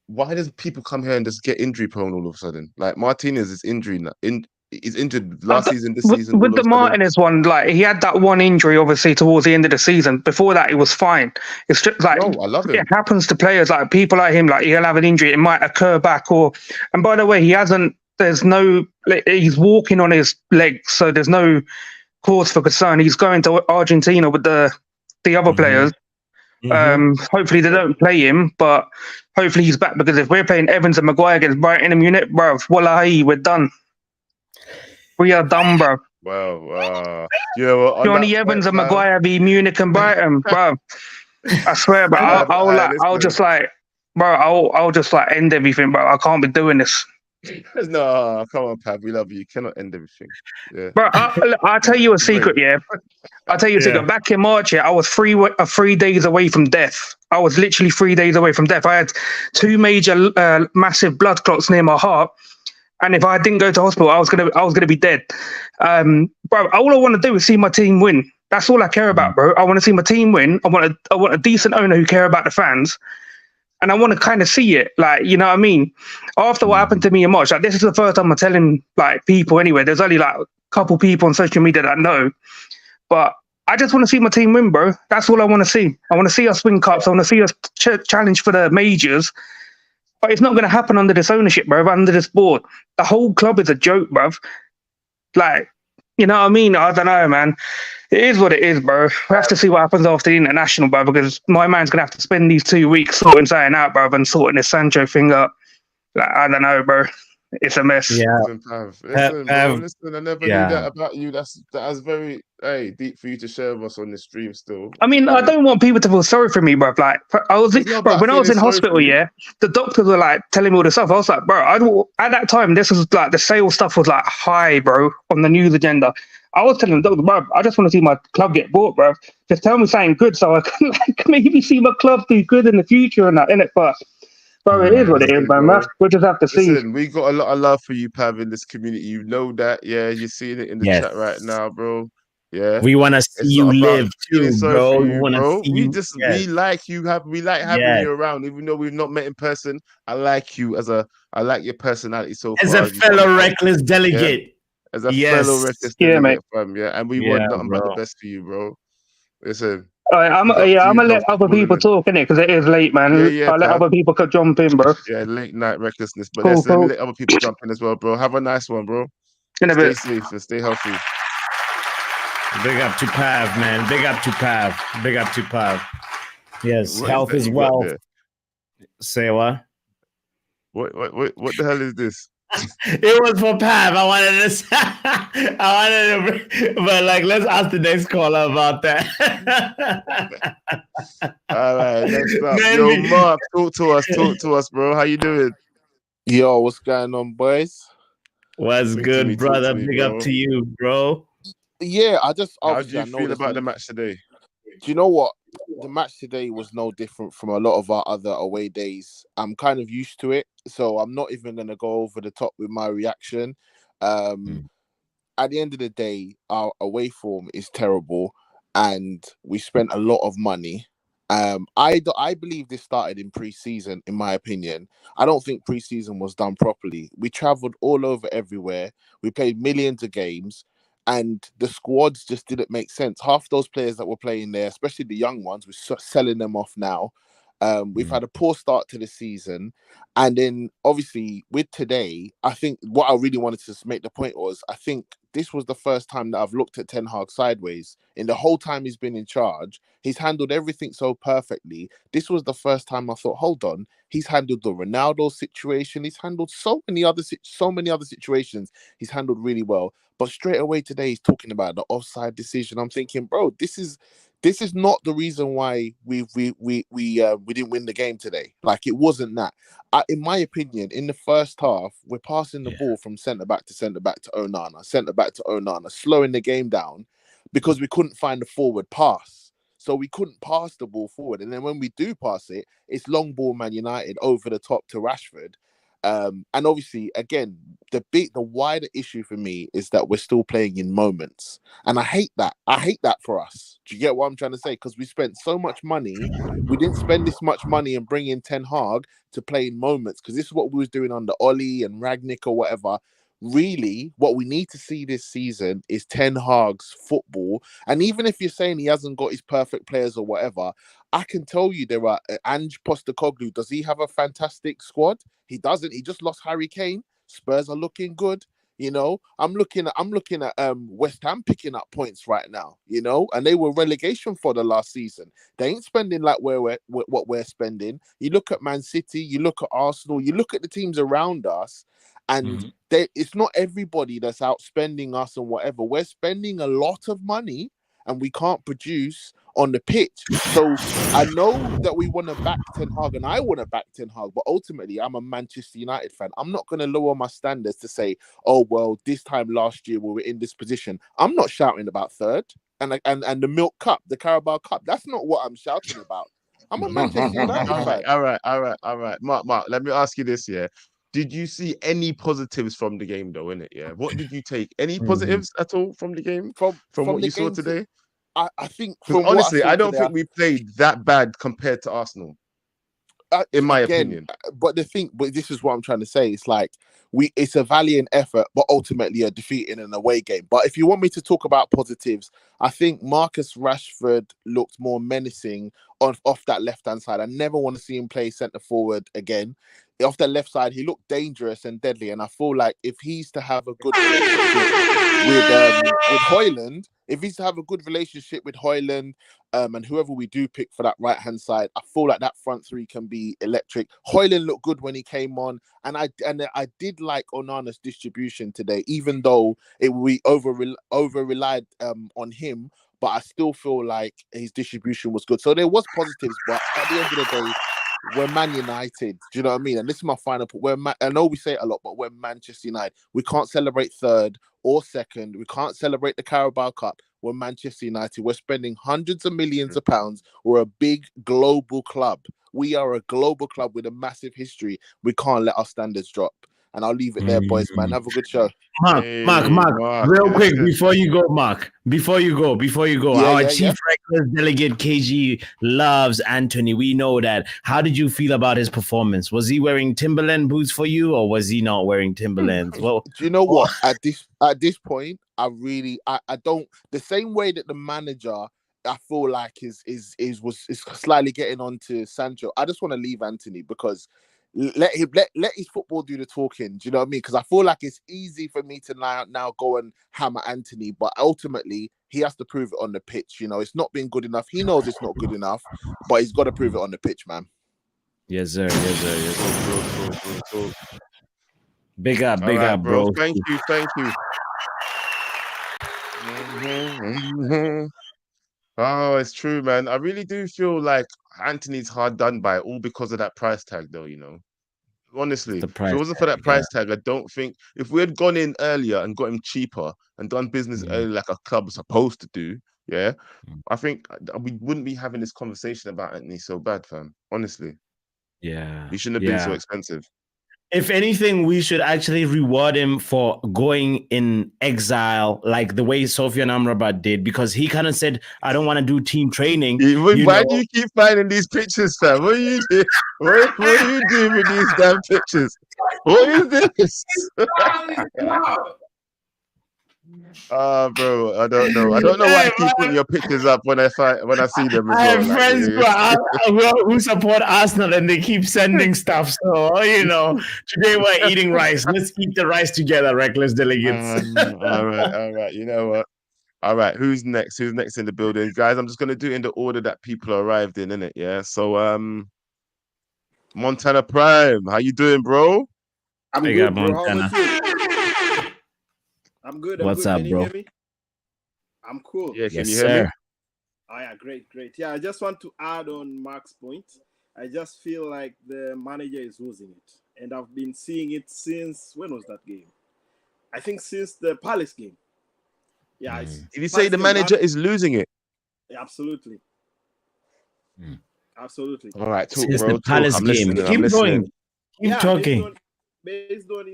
why does people come here and just get injury-prone all of a sudden? Like Martinez is he's injured last season, this season. With the Martinez one, like he had that one injury, obviously towards the end of the season. Before that, he was fine. It's just like I love him. It happens to players, like people like him. Like he'll have an injury, it might occur back. And by the way, he hasn't. There's no. He's walking on his legs, so there's no cause for concern. He's going to Argentina with the other players. Hopefully they don't play him, but hopefully he's back, because if we're playing Evans and Maguire against Brighton and Munich, bro, wallahi, we're done. We are done, bro. Wow. Yeah, well, Johnny Evans and Maguire be Munich and Brighton, bro. I swear, bro. I'll just end everything, bro. I can't be doing this. No, come on, Pav. We love you. You cannot end everything. Yeah. Bro, I'll tell you a secret, yeah. I'll tell you a secret. Back in March, I was 3 days away from death. I was literally 3 days away from death. I had 2 major, massive blood clots near my heart. And if I didn't go to hospital, I was gonna be dead. Bro, all I want to do is see my team win. That's all I care about, bro. I want to see my team win. I want a decent owner who care about the fans, and I want to kind of see it. Like, you know what I mean? After what happened to me in March, like this is the first time I'm telling like people. Anyway, there's only like a couple people on social media that know, but I just want to see my team win, bro. That's all I want to see. I want to see us win cups. I want to see us challenge for the majors. But it's not going to happen under this ownership, bro, under this board. The whole club is a joke, bro. Like, you know what I mean? I don't know, man. It is what it is, bro. We have to see what happens after the international, bro, because my man's going to have to spend these 2 weeks sorting something out, bro, and sorting this Sancho thing up. Like, I don't know, bro. It's a mess. Yeah. Listen, I never knew that about you. That was very deep for you to share with us on the stream still. I mean, I don't want people to feel sorry for me, bro. Like, when I was in hospital, the doctors were like telling me all this stuff. I was like, bro, at that time, this was like the sales stuff was like high, bro, on the news agenda. I was telling the doctor, bro, I just want to see my club get bought, bro. Just tell me something good so I can like maybe see my club do good in the future and that, innit? But bro, it is what it is, man. We'll just have to see. Listen, we got a lot of love for you, Pav, in this community. You know that, yeah. You're seeing it in the chat right now, bro. Yeah, we want to see you live too, bro. We like you. We like having you around, even though we've not met in person. I like you I like your personality so far. As a fellow reckless delegate. Yeah. As a fellow reckless delegate, mate. And we want nothing but the best for you, bro. Listen. I'm gonna let other people talk in it because it is late, man. I'll let other people jump in, bro. Yeah, late night recklessness, but let me let other people jump in as well, bro. Have a nice one, bro. Stay safe and stay healthy. Big up to Pav, man. Big up to Pav. Yes, health is wealth. Say what? What the hell is this? It was for Pav. I wanted to, but like, let's ask the next caller about that. All right, next up. Yo, Mark, talk to us, bro. How you doing? Yo, what's going on, boys? What's good, brother? Big up to you, bro. Yeah, how do you feel about the match today? Do you know what? The match today was no different from a lot of our other away days. I'm kind of used to it, so I'm not even going to go over the top with my reaction. At the end of the day, our away form is terrible, and we spent a lot of money, I believe this started in pre-season, in my opinion. I don't think pre-season was done properly. We traveled all over everywhere. We played millions of games, and the squads just didn't make sense. Half those players that were playing there, especially the young ones, we're selling them off now. We've had a poor start to the season, and then obviously with today, I think what I really wanted to make the point was, I think this was the first time that I've looked at Ten Hag sideways. In the whole time he's been in charge, he's handled everything so perfectly. This was the first time I thought, hold on, he's handled the Ronaldo situation. He's handled so many other situations. He's handled really well. But straight away today, he's talking about the offside decision. I'm thinking, bro, this is not the reason why we didn't win the game today. Like, it wasn't that. In my opinion, in the first half, we're passing the ball from centre back to Onana, slowing the game down because we couldn't find the forward pass. So we couldn't pass the ball forward. And then when we do pass it, it's long ball Man United over the top to Rashford. And obviously, again, the wider issue for me is that we're still playing in moments. And I hate that. I hate that for us. Do you get what I'm trying to say? Because we spent so much money. We didn't spend this much money and bring in Ten Hag to play in moments, because this is what we was doing under Ollie and Ragnick or whatever. Really, what we need to see this season is Ten Hag's football. And even if you're saying he hasn't got his perfect players or whatever, I can tell you there are Ange Postecoglou. Does he have a fantastic squad? He doesn't. He just lost Harry Kane. Spurs are looking good. You know, I'm looking at West Ham picking up points right now. You know, and they were relegation for the last season. They ain't spending like what we're spending. You look at Man City, you look at Arsenal, you look at the teams around us, and it's not everybody that's outspending us and whatever. We're spending a lot of money and we can't produce on the pitch. So I know that we want to back Ten Hag, and I want to back Ten Hag, but ultimately I'm a Manchester United fan. I'm not going to lower my standards to say, oh, well, this time last year we were in this position. I'm not shouting about third and the Milk Cup, the Carabao Cup. That's not what I'm shouting about. I'm a Manchester United fan. All right. Mark, let me ask you this, yeah. Did you see any positives from the game, though, innit? Yeah. What did you take? Any positives at all from the game? From what the you saw game today? I think, Because from honestly, what I I saw don't today, think we played that bad compared to Arsenal, in my opinion. But this is what I'm trying to say. It's like it's a valiant effort, but ultimately a defeat in an away game. But if you want me to talk about positives, I think Marcus Rashford looked more menacing off that left-hand side. I never want to see him play centre forward again. Off the left side, he looked dangerous and deadly. And I feel like if he's to have a good relationship with Hojlund, and whoever we do pick for that right hand side, I feel like that front three can be electric. Hojlund looked good when he came on, and I did like Onana's distribution today, even though we over relied on him. But I still feel like his distribution was good. So there was positives, but at the end of the day, we're Man United. Do you know what I mean? And this is my final point. I know we say it a lot, but we're Manchester United. We can't celebrate third or second. We can't celebrate the Carabao Cup. We're Manchester United. We're spending hundreds of millions of pounds. We're a big global club. We are a global club with a massive history. We can't let our standards drop. And I'll leave it there, boys, man. Have a good show. Mark, real quick, before you go, our chief reckless delegate KG loves Anthony. We know that. How did you feel about his performance? Was he wearing Timberland boots for you, or was he not wearing Timberlands? Well, do you know what? At this point, I don't, the same way that the manager, I feel like is slightly getting on to Sancho. I just want to leave Anthony, because let his football do the talking. Do you know what I mean? Because I feel like it's easy for me to now go and hammer Anthony, but ultimately he has to prove it on the pitch. You know, it's not been good enough. He knows it's not good enough, but he's got to prove it on the pitch, man. Yes, sir. Big up, bro. Thank you. Oh, it's true, man. I really do feel like Anthony's hard done by, all because of that price tag, though, you know. Honestly, if it wasn't for that price tag, I don't think, if we had gone in earlier and got him cheaper and done business early like a club is supposed to do, yeah, I think we wouldn't be having this conversation about Anthony so bad, fam. Honestly. Yeah. He shouldn't have been so expensive. if anything, we should actually reward him for going in exile, like the way Sofian Amrabat did, because he kind of said, "I don't want to do team training." Why do you keep finding these pictures, fam? What are you doing? What are you doing with these damn pictures? What is this? Bro, I don't know. I don't know why you keep putting your pictures up when I see them as I well. have friends who support Arsenal and they keep sending stuff. So, today we're eating rice. Let's eat the rice together, reckless delegates. All right. You know what? All right. Who's next? Who's next in the building? Guys, I'm just going to do it in the order that people arrived in, innit? Yeah. So, Montana Prime, how you doing, bro? I'm Big good, up, bro. Montana. How about you? I'm good. What's good. up, Can you bro? hear me? I'm cool. Yeah, can Yes, you hear sir. me? Oh, yeah, great. Yeah, I just want to add on Mark's point. I just feel like the manager is losing it. And I've been seeing it since, when was that game? I think since the Palace game. Yeah. Did you say the manager is losing it? Absolutely. Absolutely. All right, talk, Since bro. the Palace I'm game. listening. Keep I'm listening. going. Keep talking. Based on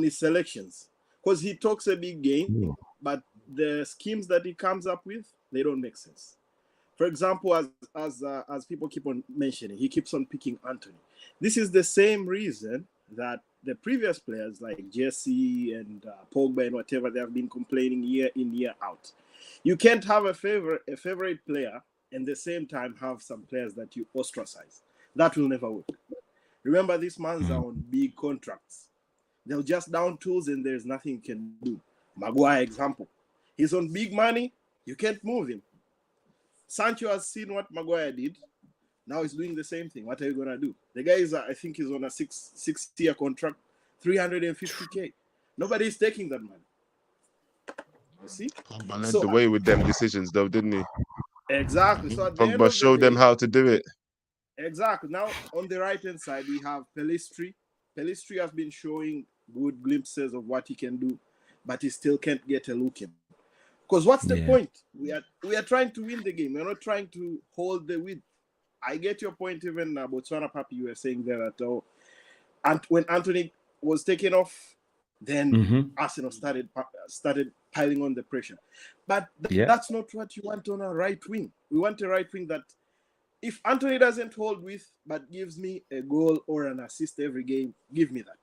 his selections, because he talks a big game, but the schemes that he comes up with, they don't make sense. For example, as people keep on mentioning, he keeps on picking Anthony. This is the same reason that the previous players like Jesse and Pogba and whatever, they have been complaining year in, year out. You can't have a favorite player and at the same time have some players that you ostracize. That will never work. Remember, these mans are on big contracts. They'll just down tools and there's nothing you can do. Maguire example. He's on big money. You can't move him. Sancho has seen what Maguire did. Now he's doing the same thing. What are you going to do? The guy is, I think he's on a six-year contract, 350K. Nobody's taking that money. You see? Pogba led the way with them decisions, though, didn't he? Exactly. So at the end Pogba of the showed day, them how to do it. Exactly. Now, on the right-hand side, we have Pellistri. Pellistri has been showing good glimpses of what he can do, but he still can't get a look in. Because what's the point? We are trying to win the game. We're not trying to hold the win. I get your point. Even Botswana Papi, you were saying there that and when Anthony was taken off, then Arsenal started piling on the pressure. But that's not what you want on a right wing. We want a right wing that, if Anthony doesn't hold with, but gives me a goal or an assist every game, give me that.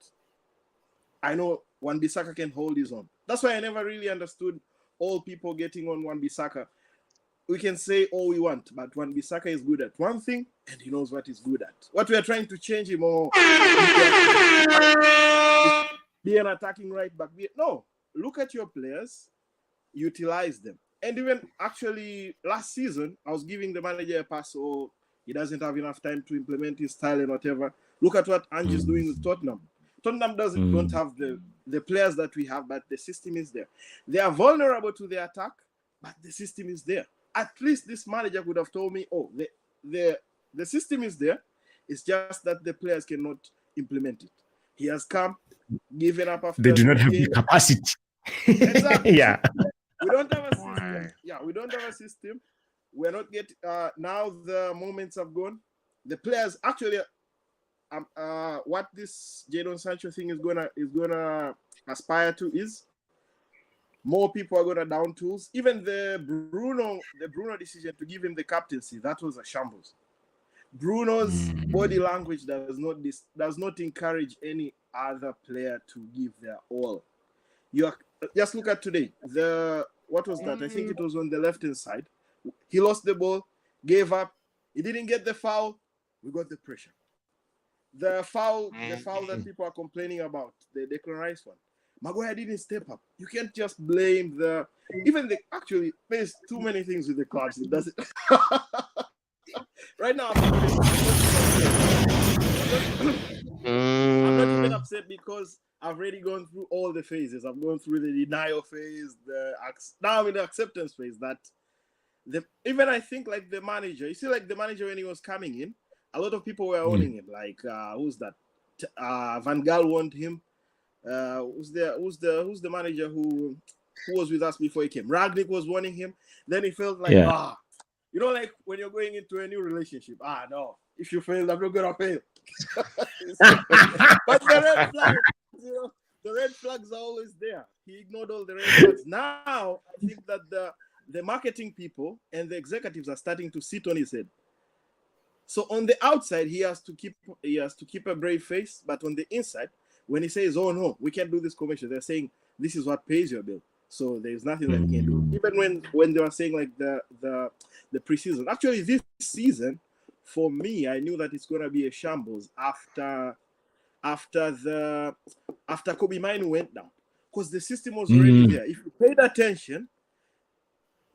I know Wan-Bissaka can hold his own. That's why I never really understood all people getting on Wan-Bissaka. We can say all we want, but Wan-Bissaka is good at one thing, and he knows what he's good at. What we are trying to change him be an attacking right back. No, look at your players, utilize them. And even actually last season, I was giving the manager a pass, so he doesn't have enough time to implement his style and whatever. Look at what Ange is doing with Tottenham. Tottenham don't have the players that we have, but the system is there. They are vulnerable to the attack, but the system is there. At least this manager could have told me, the system is there. It's just that the players cannot implement it. He has come, given up after. They do not have the capacity. Exactly. Yeah. We don't have a system. Yeah, we don't have a system. We're not getting. Now the moments have gone. The players actually. What this Jadon Sancho thing is gonna aspire to is more people are gonna down tools. Even the Bruno decision to give him the captaincy, that was a shambles. Bruno's body language does not encourage any other player to give their all. Just look at today. What was that? I think it was on the left hand side. He lost the ball, gave up. He didn't get the foul. We got the pressure. The foul that people are complaining about, the Declan Rice one. Maguire didn't step up. You can't just blame actually, there's too many things with the clubs. It doesn't. Right now, I'm not even upset because I've already gone through all the phases. I've gone through the denial phase, now I'm in the acceptance phase. Even I think like the manager, you see, like the manager when he was coming in, a lot of people were owning him. Like who's that? Van Gaal wanted him. Who's the manager who was with us before he came? Ragnick was wanting him. Then he felt like like when you're going into a new relationship, no, if you fail, I'm not gonna fail. But the red flags, the red flags are always there. He ignored all the red flags. Now I think that the marketing people and the executives are starting to sit on his head. So on the outside, he has to keep a brave face, but on the inside, when he says, "Oh no, we can't do this commercial," they're saying this is what pays your bill. So there's nothing that he can do. Even when they were saying like the preseason. Actually, this season, for me, I knew that it's gonna be a shambles after Kobe Minu went down, because the system was already there. If you paid attention,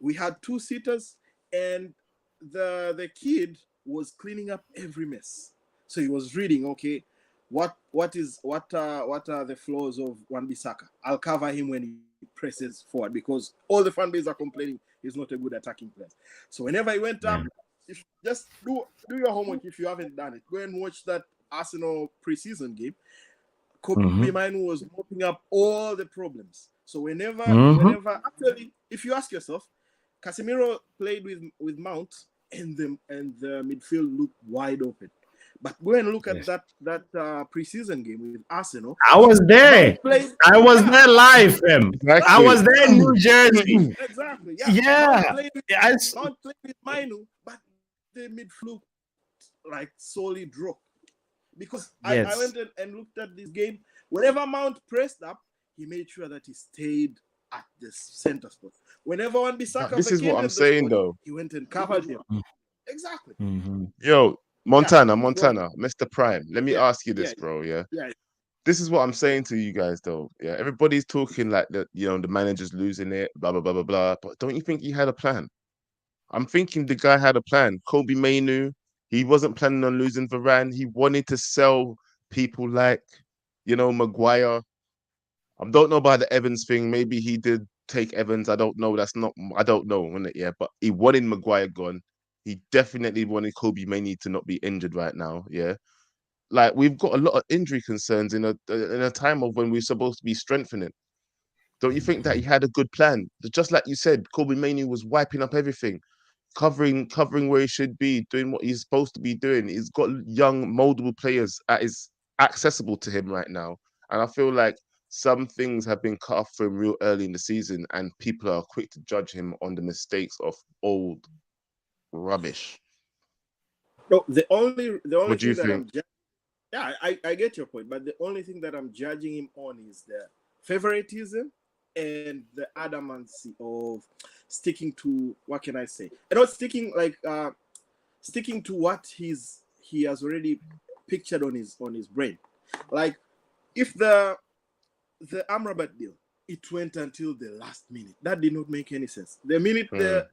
we had two sitters, and the kid was cleaning up every mess. So he was reading, okay, what are the flaws of Wan-Bissaka? I'll cover him when he presses forward, because all the fan base are complaining he's not a good attacking player. So whenever he went up, if just do your homework if you haven't done it. Go and watch that Arsenal preseason game. Kobe Minu was mopping up all the problems. So whenever actually, if you ask yourself, Casemiro played with Mount, and the midfield looked wide open. But go and look at that preseason game with Arsenal. I was there. I was there live, fam. Exactly. I was there in New Jersey. Exactly. Mount played with Minu, but the midfield like solely dropped. Because I went and looked at this game. Whenever Mount pressed up, he made sure that he stayed at the center spot. Whenever Wan-Bissaka, this is what I'm saying, though. he went and covered him. Exactly. Yo, Montana, Mr. Prime. Let me ask you this, bro. Yeah. This is what I'm saying to you guys, though. Yeah, everybody's talking like that. The manager's losing it, blah blah blah blah blah. But don't you think he had a plan? I'm thinking the guy had a plan. Kobe Minu, he wasn't planning on losing Varane. He wanted to sell people like, Maguire. I don't know about the Evans thing. Maybe he did take Evans. I don't know. I don't know. Yeah, but he wanted Maguire gone. He definitely wanted Kobe Manu to not be injured right now. Yeah. Like, we've got a lot of injury concerns in a time of when we're supposed to be strengthening. Don't you think that he had a good plan? Just like you said, Kobe Manu was wiping up everything, covering where he should be, doing what he's supposed to be doing. He's got young, moldable players accessible to him right now. And I feel like some things have been cut off for him real early in the season, and people are quick to judge him on the mistakes of old rubbish. No, the only what do you thing think? I get your point, but the only thing that I'm judging him on is the favoritism and the adamancy of sticking to, what can I say? And not sticking to what he has already pictured on his brain. Like, if the Amrabat deal, it went until the last minute. That did not make any sense. The minute the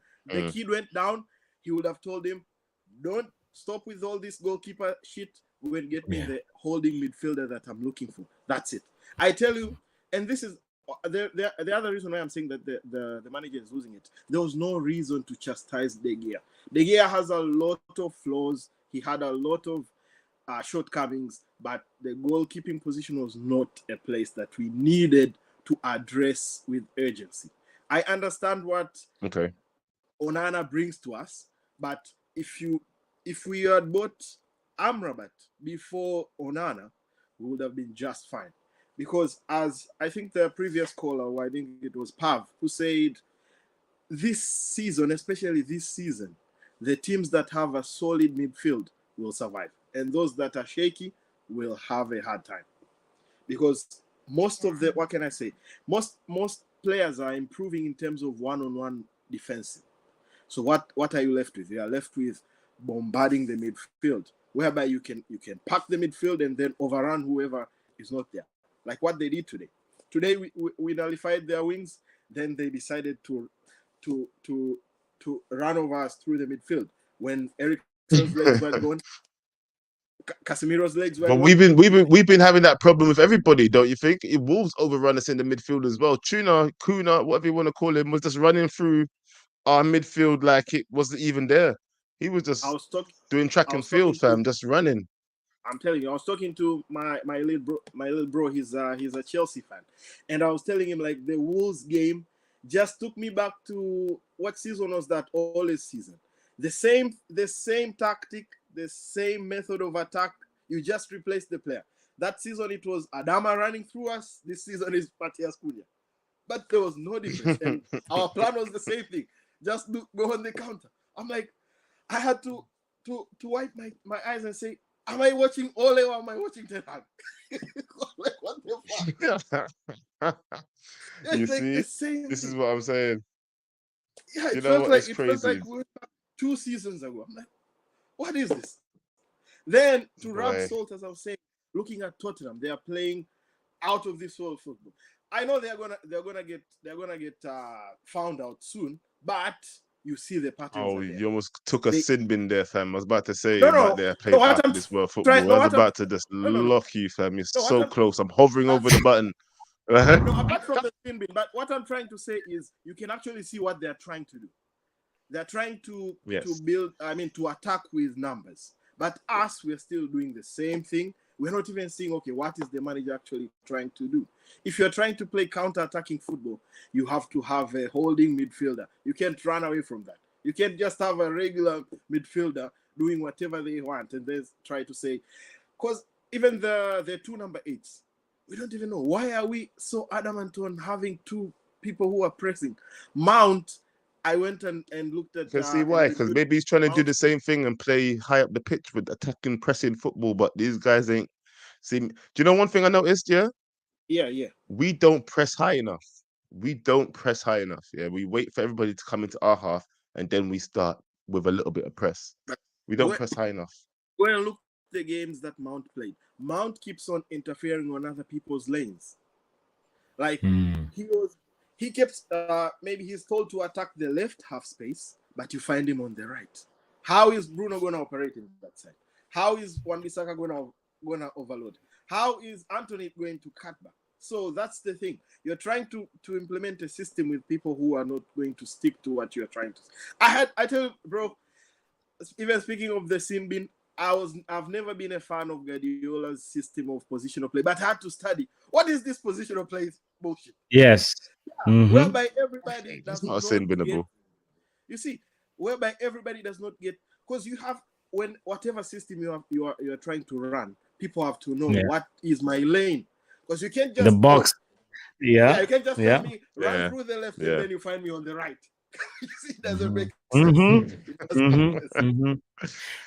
kid went down, he would have told him, "Don't stop with all this goalkeeper shit. Go and get me the holding midfielder that I'm looking for." That's it. I tell you, and this is the other reason why I'm saying that the manager is losing it. There was no reason to chastise De Gea. De Gea has a lot of flaws. He had a lot of shortcomings, but the goalkeeping position was not a place that we needed to address with urgency. I understand what Onana brings to us, but if we had bought Amrabat before Onana, we would have been just fine. Because as I think the previous caller, or I think it was Pav, who said this season, especially this season, the teams that have a solid midfield will survive. And those that are shaky will have a hard time. Because most of the, what can I say? Most players are improving in terms of one-on-one defensive. So what are you left with? You are left with bombarding the midfield, whereby you can pack the midfield and then overrun whoever is not there. Like what they did today. Today we nullified their wings, then they decided to run over us through the midfield. When Ericsson's legs were gone, Casemiro's legs were But gone. we've been having that problem with everybody, don't you think? Wolves overrun us in the midfield as well. Kuna, whatever you want to call him, was just running through our midfield like it wasn't even there. He was just doing track and field, fam, just running. I'm telling you, I was talking to my little bro. He's a Chelsea fan, and I was telling him, like, the Wolves game just took me back to what season was that? All this season, the same tactic, the same method of attack. You just replace the player. That season it was Adama running through us. This season is Matthias Cunha. But there was no difference. And our plan was the same thing. Just go on the counter. I'm like, I had to wipe my eyes and say, am I watching Ole or am I watching Ten Hag? Like, what the fuck? You like see, the same this is thing. what I'm saying. Yeah, You know what? It's it felt crazy. like we were 2 seasons ago. I'm like, what is this? Then to rub Boy. salt, as I was saying, looking at Tottenham, they are playing out of this world football. I know they're gonna get found out soon, but you see the patterns. Oh, are there. you almost took a They- sin bin there, fam. I was about to say No, about no, they're no, playing what out I'm of this world trying- football. no, I was what I'm- about to just no. lock you, fam. You're No, what so I'm- close. I'm hovering over the button. No, apart from the spin bin, but what I'm trying to say is you can actually see what they're trying to do. They're trying to to attack with numbers. But us, we're still doing the same thing. We're not even seeing, okay, what is the manager actually trying to do? If you're trying to play counter-attacking football, you have to have a holding midfielder. You can't run away from that. You can't just have a regular midfielder doing whatever they want and then try to say, because even the 2 number 8s, we don't even know. Why are we so adamant on having 2 people who are pressing? Mount, I went and looked at... You can see why, because maybe he's trying to do the same thing and play high up the pitch with attacking, pressing football, but these guys ain't... See, do you know one thing I noticed, yeah? Yeah. We don't press high enough. Yeah, we wait for everybody to come into our half, and then we start with a little bit of press. We don't press high enough. When I look at the games that Mount played, Mount keeps on interfering on other people's lanes. Like he kept maybe he's told to attack the left half space, but you find him on the right. How is Bruno going to operate in that side? How is Wan-Bissaka going to overload? How is Anthony going to cut back? So that's the thing. You're trying to implement a system with people who are not going to stick to what you're trying to. I tell you, bro, even speaking of the sin bin, I've never been a fan of Guardiola's system of positional play, but I had to study. What is this positional play bullshit? Yes. Whereby everybody does not a not sin binnable. get, you see, whereby everybody does not get, because you have, when whatever system you are trying to run, people have to know what is my lane, because you can't just The box. you can't just tell me run Yeah. through the left Yeah. and then you find me on the right. You see, it doesn't make Mhm. sense. It doesn't make sense.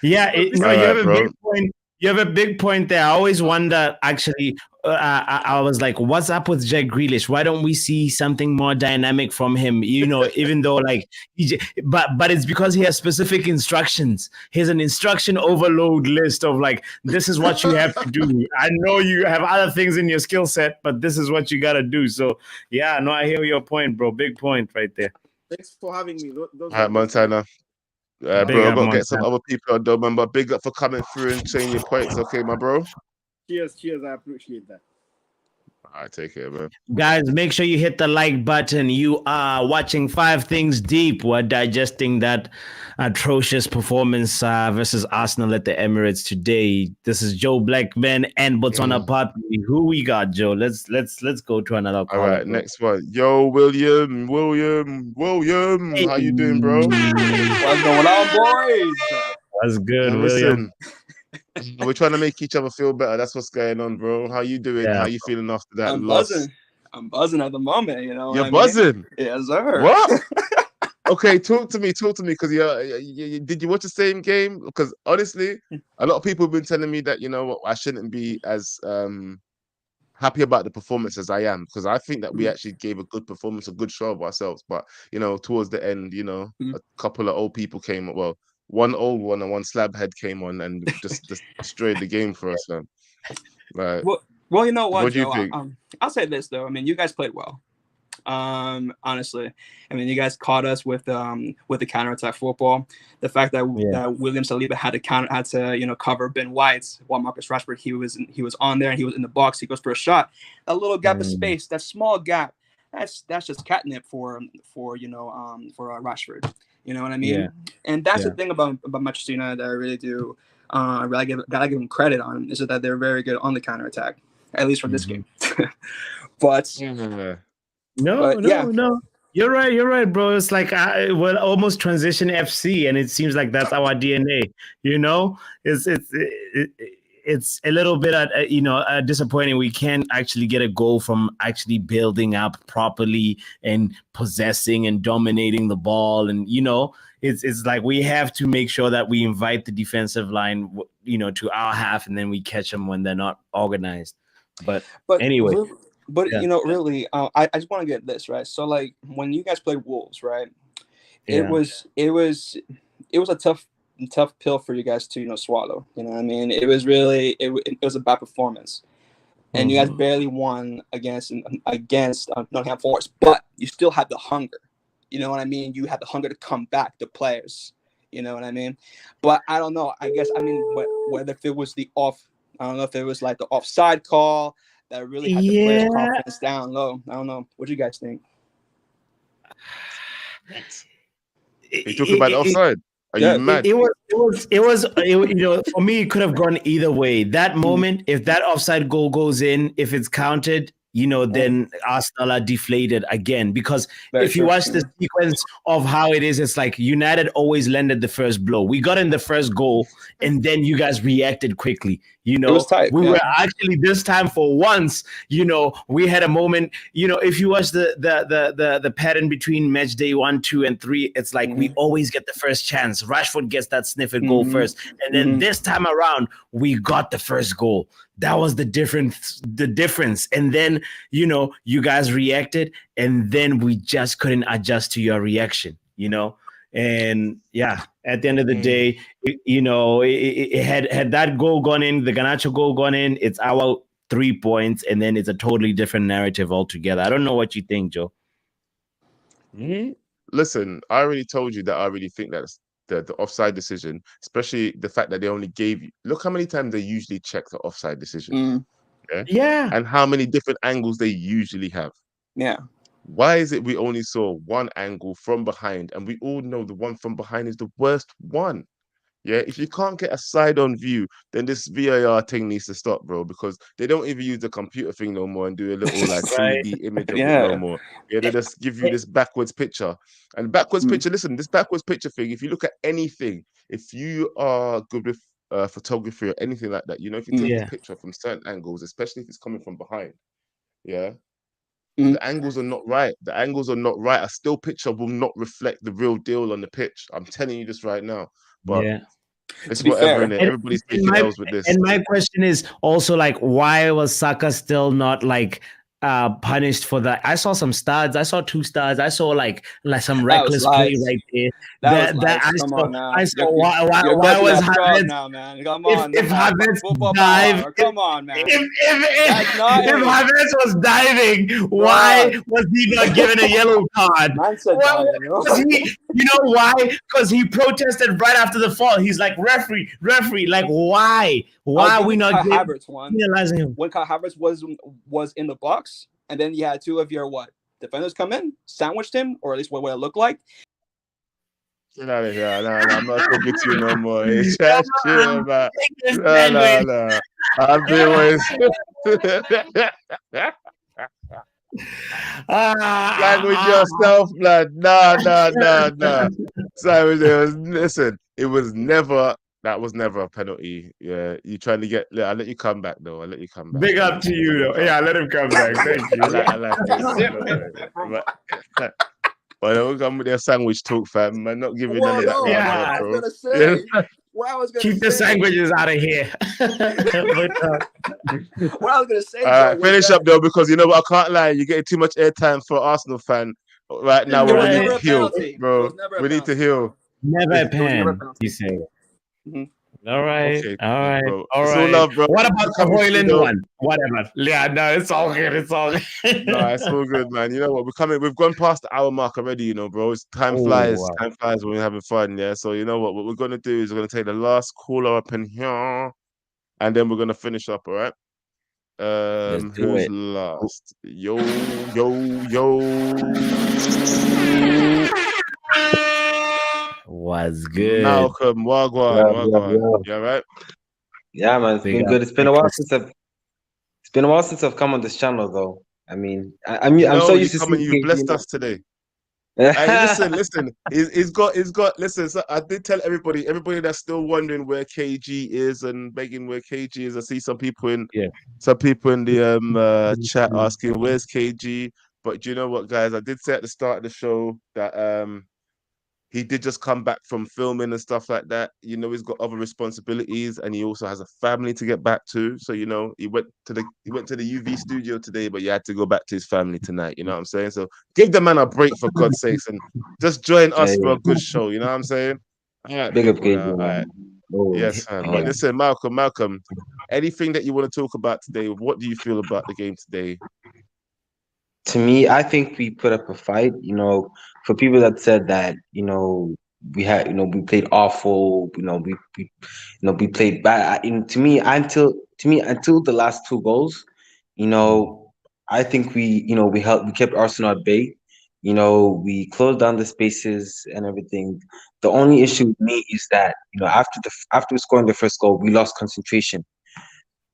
Yeah, So you have Alright, a bro. big point. You have a big point there. I always wonder, actually, I was like, what's up with Jack Grealish? Why don't we see something more dynamic from him? You know, even though like, but it's because he has specific instructions. He has an instruction overload list of like, this is what you have to do. I know you have other things in your skill set, but this is what you got to do. So yeah, no, I hear your point, bro. Big point right there. Thanks for having me. Those All right, Montana. Big Bro, I've up, got to get some Montana. other people on, though, man. But big up for coming through and saying your points, okay, my bro? Cheers. I appreciate that. All right, take care, man. Guys, make sure you hit the like button. You are watching 5 Things Deep. We're digesting that atrocious performance versus Arsenal at the Emirates today. This is Joe Blackman and Botswana Papi. Who we got, Joe? Let's go to another call. All right, next one. Yo, William. How you doing, bro? What's going on, boys? That's good, Now, William. listen, we're trying to make each other feel better. That's what's going on, bro. How you doing? Yeah. How you feeling after that I'm loss? buzzing. I'm buzzing at the moment, you know. You're what I mean? buzzing? Yes, sir. What? Okay, talk to me, because did you watch the same game? Because honestly, a lot of people have been telling me that, you know what, I shouldn't be as happy about the performance as I am, because I think that we actually gave a good performance, a good show of ourselves. But you know, towards the end, you know, a couple of old people came. Well, one old one and one slab head came on and just destroyed the game for us, man. Like, well, you know what, what do you Joe? think? I'll say this though. I mean, you guys played well. Honestly, I mean, you guys caught us with the counterattack football. The fact that that William Saliba had to cover Ben White while Marcus Rashford he was on there and he was in the box. He goes for a shot. A little gap of space, that small gap. That's just catnip for Rashford. You know what I mean? Yeah. And that's the thing about Manchester United that I really do. I really gotta give them credit on is that they're very good on the counterattack, at least for this game. But No. You're right, bro. It's like we're almost transition FC, and it seems like that's our DNA. You know, it's a little bit disappointing. We can't actually get a goal from actually building up properly and possessing and dominating the ball, and it's like we have to make sure that we invite the defensive line, to our half, and then we catch them when they're not organized. But anyway. But really, I just want to get this right. So, like, when you guys played Wolves, right? It was a tough pill for you guys to swallow. You know what I mean? It was really it was a bad performance, and you guys barely won against Nottingham Forest, but you still had the hunger. You know what I mean? You had the hunger to come back, the players. You know what I mean? But I don't know. I guess whether if it was I don't know if it was like the offside call that really had the players' confidence down low. I don't know. What do you guys think? You talking about the offside? Are you mad? It was for me, it could have gone either way. That moment, if that offside goal goes in, if it's counted, then Arsenal are deflated again. Because if you watch the sequence of how it is, it's like United always landed the first blow. We got in the first goal, and then you guys reacted quickly. It was tight, we were actually this time for once. We had a moment. If you watch the pattern between match day 1, 2, and 3, it's like we always get the first chance. Rashford gets that sniff and goal first, and then this time around we got the first goal. That was the difference. And then, you guys reacted, and then we just couldn't adjust to your reaction, And at the end of the day, it had that goal gone in, the Garnacho goal gone in, it's our 3 points, and then it's a totally different narrative altogether. I don't know what you think, Joe. Listen, I already told you that I really think that's the offside decision, especially the fact that they only gave you. Look how many times they usually check the offside decision. Yeah. And how many different angles they usually have. Yeah. Why is it we only saw one angle from behind, and we all know the one from behind is the worst one? Yeah, if you can't get a side-on view, then this VAR thing needs to stop, bro, because they don't even use the computer thing no more and do a little like 3D image of it no more. Yeah, they just give you this backwards picture. And backwards picture, listen, this backwards picture thing, if you look at anything, if you are good with photography or anything like that, if you take a picture from certain angles, especially if it's coming from behind, the angles are not right. The angles are not right. A still picture will not reflect the real deal on the pitch. I'm telling you this right now. But it's whatever, innit? Everybody's taking L's with this. And my question is also like, why was Saka still not like punished for that? I saw some studs. I saw 2 studs. I saw like some reckless play right there. I saw why was Havertz now, man? Come on, if Havertz dive? Come on, man. If Havertz was diving, why was he not given a yellow card? You know why? Because he protested right after the fall. He's like, referee. Like, why? Why are we not penalizing him? When Kai Havertz was in the box, and then you had 2 of your defenders come in, sandwiched him, or at least what it looked like. Get out of here. No, I'm not talking to you no more. It's just chill, man. No. I'm doing Language yourself, blood. No. So it was never. That was never a penalty. Yeah, you trying to get. I'll let you come back though. Big up to you though. Yeah, let him come back. Thank you. I like it. Well, don't come with their sandwich talk, fam. I'm not giving none of that. I was gonna say. Keep the sandwiches out of here. What I was gonna say. Finish up though, because you know what? I can't lie. You're getting too much airtime for Arsenal fan right now. We need to heal, bro. We need to heal. Never a pen. You say. All right. Okay, all right. bro. All It's right. all love, bro. What about the Hojlund one? Whatever. Yeah, no, it's all good. It's all good. No, it's all good, man. You know what? We've gone past the hour mark already, bro. It's time flies. Wow. Time flies when we're having fun, yeah. So you know what? What we're gonna do is we're gonna take the last caller up in here, and then we're gonna finish up, all right? Who's last? Yo. Was good. Malcolm, Wagwan. You all right? Yeah, man, it's been good. It's been a while since I've come on this channel, though. I mean, I'm so used to coming. You blessed us today. Hey, listen. He's got. Listen, so I did tell everybody that's still wondering where KG is and begging where KG is. I see some people in the chat asking where's KG. But do you know what, guys? I did say at the start of the show that he did just come back from filming and stuff like that. You know, he's got other responsibilities and he also has a family to get back to. So, you know, he went to the UV studio today, but he had to go back to his family tonight. You know what I'm saying? So give the man a break for God's sakes and just join us for a good show. You know what I'm saying? All right, Big up people. KG, All right. Yes, man. But listen, Malcolm, anything that you want to talk about today? What do you feel about the game today? To me, I think we put up a fight. You know, for people that said that, you know, we played awful. You know, we played bad. To me, until the last two goals, you know, I think we kept Arsenal at bay. You know, we closed down the spaces and everything. The only issue with me is that, you know, after scoring the first goal, we lost concentration,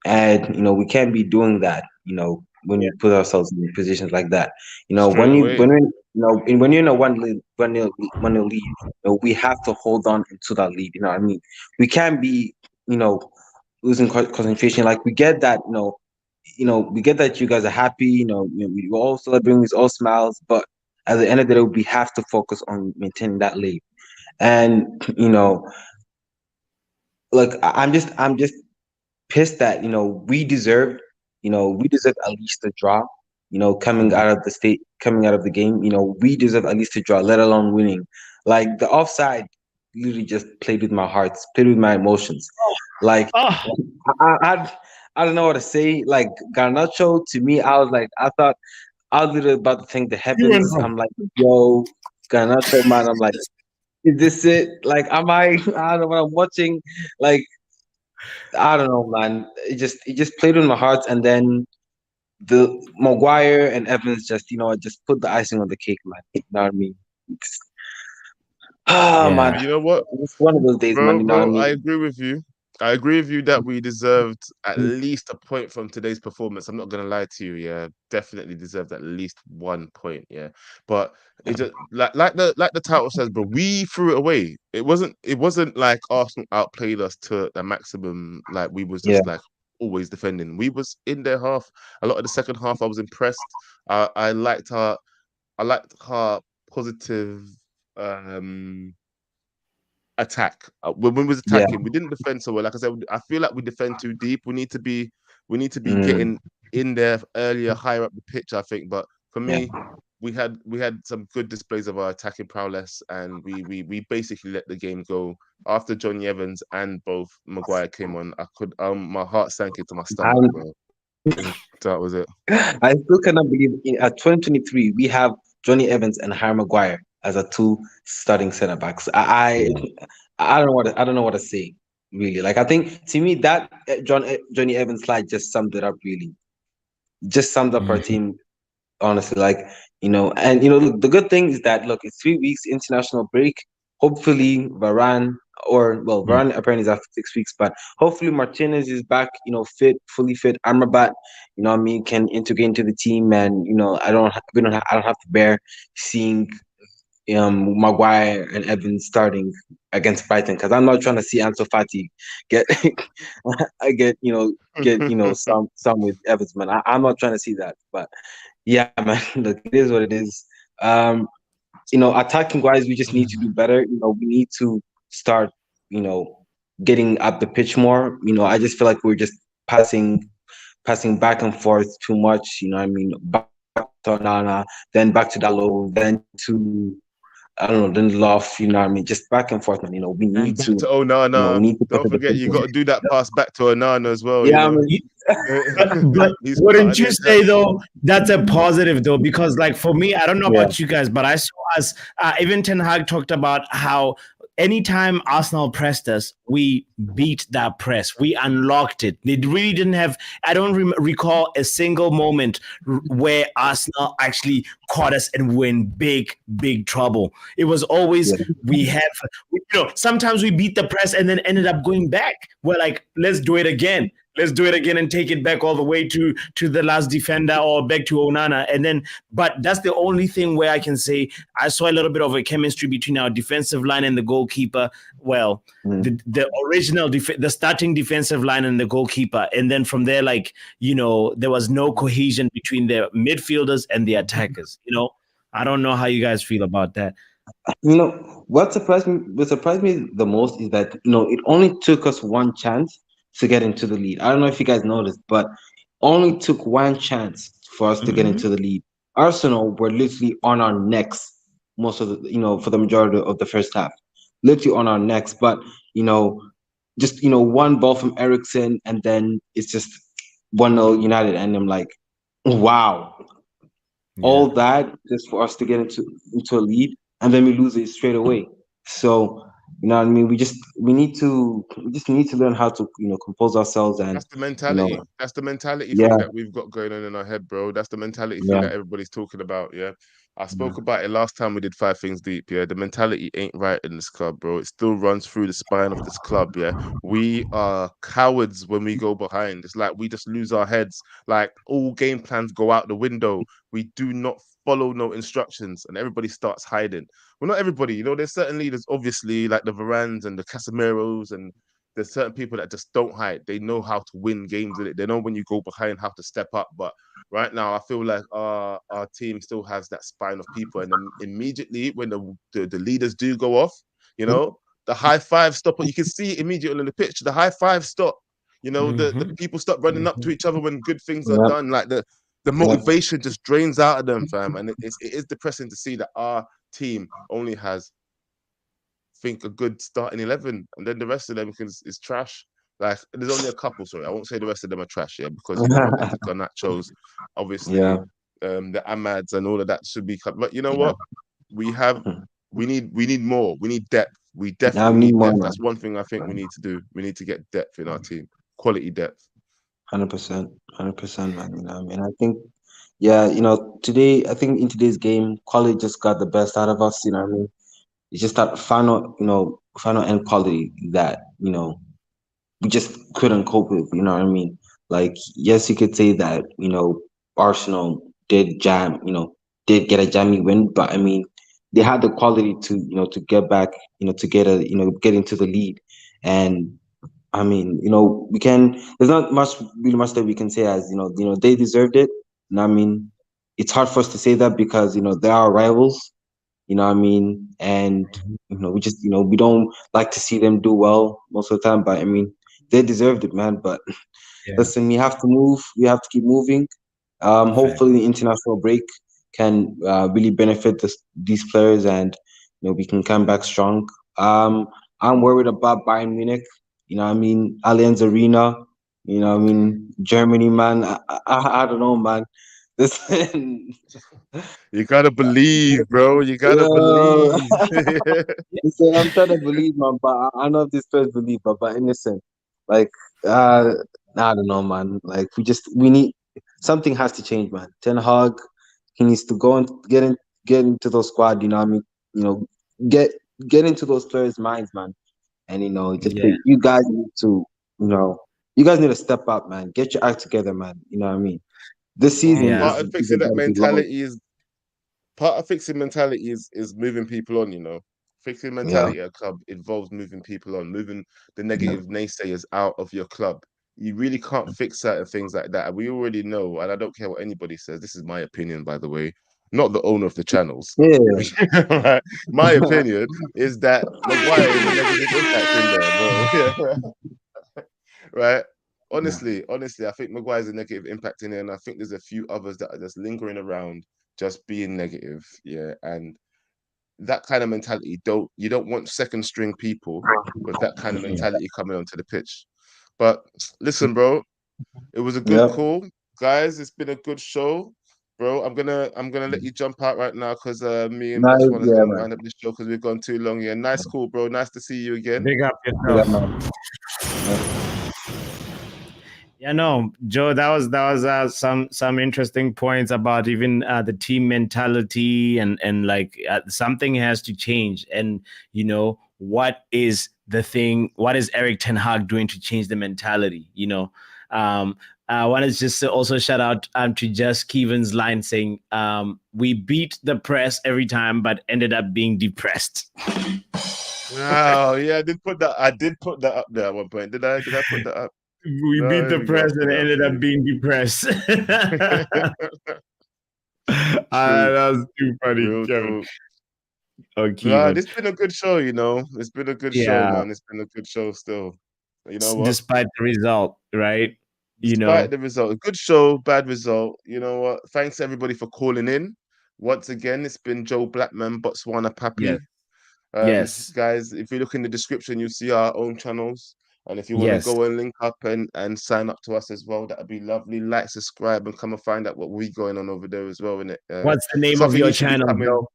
and you know, we can't be doing that. You know, when we put ourselves in positions like that. You know, Straight away. when you're in a 1-0 lead, you know, we have to hold on into that lead. You know what I mean? We can't be, you know, losing concentration. Like, we get that, we get that you guys are happy. We're all celebrating, it's all smiles, but at the end of the day, we have to focus on maintaining that lead. And you know, like, I'm just pissed that, we deserve at least a draw. Coming out of the game, we deserve at least a draw, let alone winning. Like, the offside literally just played with my heart, played with my emotions. Like, I don't know what to say. Like, Garnacho, to me, I thought I was literally about to thank the heavens. I'm like, yo, Garnacho, man. I'm like, is this it? Like, I don't know what I'm watching. Like, I don't know, man. It just played with my heart, and then the Maguire and Evans just put the icing on the cake, man. You know what I mean? Man. You know what? It's one of those days, man. You know what I mean? I agree with you. I agree with you that we deserved at least a point from today's performance. I'm not gonna lie to you, yeah. Definitely deserved at least 1 point, yeah. But it just like the title says, bro, we threw it away. It wasn't like Arsenal outplayed us to the maximum. Like, we was just like always defending. We was in their half. A lot of the second half, I was impressed. I liked our positive attack. When we was attacking, we didn't defend so well. Like I said, I feel like we defend too deep. We need to be getting in there earlier, higher up the pitch, I think. But for me, we had some good displays of our attacking prowess, and we basically let the game go. After Johnny Evans and both Maguire came on, I could my heart sank into my stomach, bro. That was it. I still cannot believe at 2023 we have Johnny Evans and Harry Maguire as a two starting centre backs. I don't know what to say, really. Like, I think, to me, that Johnny Evans slide just summed it up, really. Just summed up our team, honestly. Like, and look, the good thing is that, look, it's 3 weeks international break. Hopefully Varane Varane apparently is after 6 weeks, but hopefully Martinez is back, fully fit. Amrabat, can integrate into the team, and I don't have to bear seeing Maguire and Evans starting against Brighton, because I'm not trying to see Ansu Fati get some with Evans, man. I'm not trying to see that, but yeah, man. Look, it is what it is. Attacking wise, we just need to do better. We need to start, getting up the pitch more. I just feel like we're just passing back and forth too much. Back to Onana, then back to Dalot, then to then Love. Just back and forth, man. We need to Onana. We need to don't forget, you got to do that pass back to Onana as well. Yeah, but wouldn't you say though that's a positive though? Because, like, for me, I don't know about you guys, but I saw us. Even Ten Hag talked about how anytime Arsenal pressed us, we beat that press. We unlocked it. They really didn't have. I don't recall a single moment where Arsenal actually caught us and we're in big trouble. It was always sometimes we beat the press and then ended up going back. We're like, let's do it again. let's do it again and take it back all the way to the last defender or back to Onana. And then, but that's the only thing where I can say I saw a little bit of a chemistry between our defensive line and the goalkeeper. Well, the original, the starting defensive line and the goalkeeper. And then from there, like, there was no cohesion between the midfielders and the attackers. I don't know how you guys feel about that. What surprised me the most is that it only took us one chance to get into the lead. I don't know if you guys noticed, but only took one chance for us to get into the lead. Arsenal were literally on our necks most of the for the majority of the first half, literally on our necks. But just one ball from Ericsson, and then it's just 1-0 United, and I'm like, wow, all that just for us to get into a lead. And then we lose it straight away. So, what I mean? We just need to learn how to, compose ourselves. And that's the mentality. That's the mentality Yeah. thing that we've got going on in our head, bro. That's the mentality thing that everybody's talking about. Yeah. I spoke about it last time we did 5 Things Deep. Yeah. The mentality ain't right in this club, bro. It still runs through the spine of this club. Yeah. We are cowards when we go behind. It's like we just lose our heads. Like all game plans go out the window. We do not follow no instructions, and everybody starts hiding. Well, not everybody, there's certain leaders, obviously, like the Varans and the Casemiros, and there's certain people that just don't hide. They know how to win games in it. They know when you go behind how to step up. But right now, I feel like our team still has that spine of people, and then immediately when the leaders do go off, the high five stop. You can see it immediately on the pitch. The high five stop. The people stop running up to each other when good things are done. Like the motivation just drains out of them, fam. And it is depressing to see that our team only has, I think, a good starting 11, and then the rest of them is trash. Like there's only a couple. Sorry, I won't say the rest of them are trash, because the Garnachos, obviously, the Amads and all of that should be cut. But you know what? We need more. We need depth. We definitely need more, depth. man. That's one thing I think we need to do. We need to get depth in our team, quality depth. 100%, man. I think, today, I think in today's game, quality just got the best out of us. It's just that final end quality that we just couldn't cope with. Like, yes, you could say that Arsenal did get a jammy win, but they had the quality to get back, to get into the lead. And there's not really much that we can say as, they deserved it. And it's hard for us to say that because, they are rivals, and, we just, we don't like to see them do well most of the time, but they deserved it, man. But listen, we have to move. We have to keep moving. Hopefully the international break can really benefit these players, and, we can come back strong. I'm worried about Bayern Munich. Allianz Arena, Germany, man. I don't know, man. Listen, you gotta believe, bro. You gotta believe. Listen, I'm trying to believe, man, but I know this players believe, but innocent. Like, I don't know, man. Like, we need something has to change, man. Ten Hag, he needs to go and get into those squad. Get into those players' minds, man. And you guys need to, step up, man. Get your act together, man. You know what I mean? This season, part of fixing mentality is moving people on. Fixing mentality at a club involves moving people on, moving the negative naysayers out of your club. You really can't fix certain things like that. We already know, and I don't care what anybody says. This is my opinion, by the way. Not the owner of the channels. Right? My opinion is that Maguire is a negative impact in there, bro. Right? Honestly, I think Maguire is a negative impact in there, and I think there's a few others that are just lingering around, just being negative. Yeah, and that kind of mentality, you don't want second string people with that kind of mentality coming onto the pitch. But listen, bro, it was a good call, guys. It's been a good show. Bro, I'm gonna let you jump out right now because me and Botswana is gonna wind up this show because we've gone too long. Yeah, nice call, bro. Nice to see you again. Big up yourself. Yeah, no, Joe, that was some interesting points about even the team mentality and like something has to change. And what is the thing? What is Erik ten Hag doing to change the mentality? I want to just also shout out to Just Kevin's line saying, "We beat the press every time, but ended up being depressed." Oh yeah, I did put that up there at one point. Did I put that up? We No, beat there the we go. press and ended up being depressed. That was too funny, Real Kevin. talk. Okay, Nah, it's been a good show, you know. It's been a good show, yeah. man. It's been a good show still. You know what? Despite the result, right? You Despite know, the result, a good show, bad result. You know what? Thanks everybody for calling in. Once again, it's been Joe Blackman, Botswana yes, Papi. yes, Guys, if you look in the description, you'll see our own channels. And if you want to yes. go and link up and sign up to us as well, that'd be lovely. Like, subscribe, and come and find out what we going on over there as well, innit? What's the name of Something your you should be channel, coming. bro?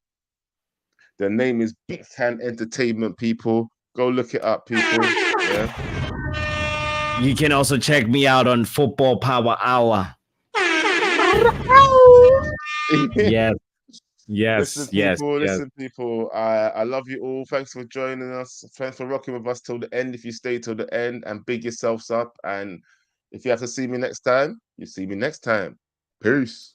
The name is Big Hand Entertainment, people. Go look it up, people. Yeah. You can also check me out on Football Power Hour. Yes, Listen, yes, yes, people. yes. Listen, people. I love you all. Thanks for joining us. Thanks for rocking with us till the end. If you stay till the end, and big yourselves up. And if you have to see me next time, you see me next time. Peace.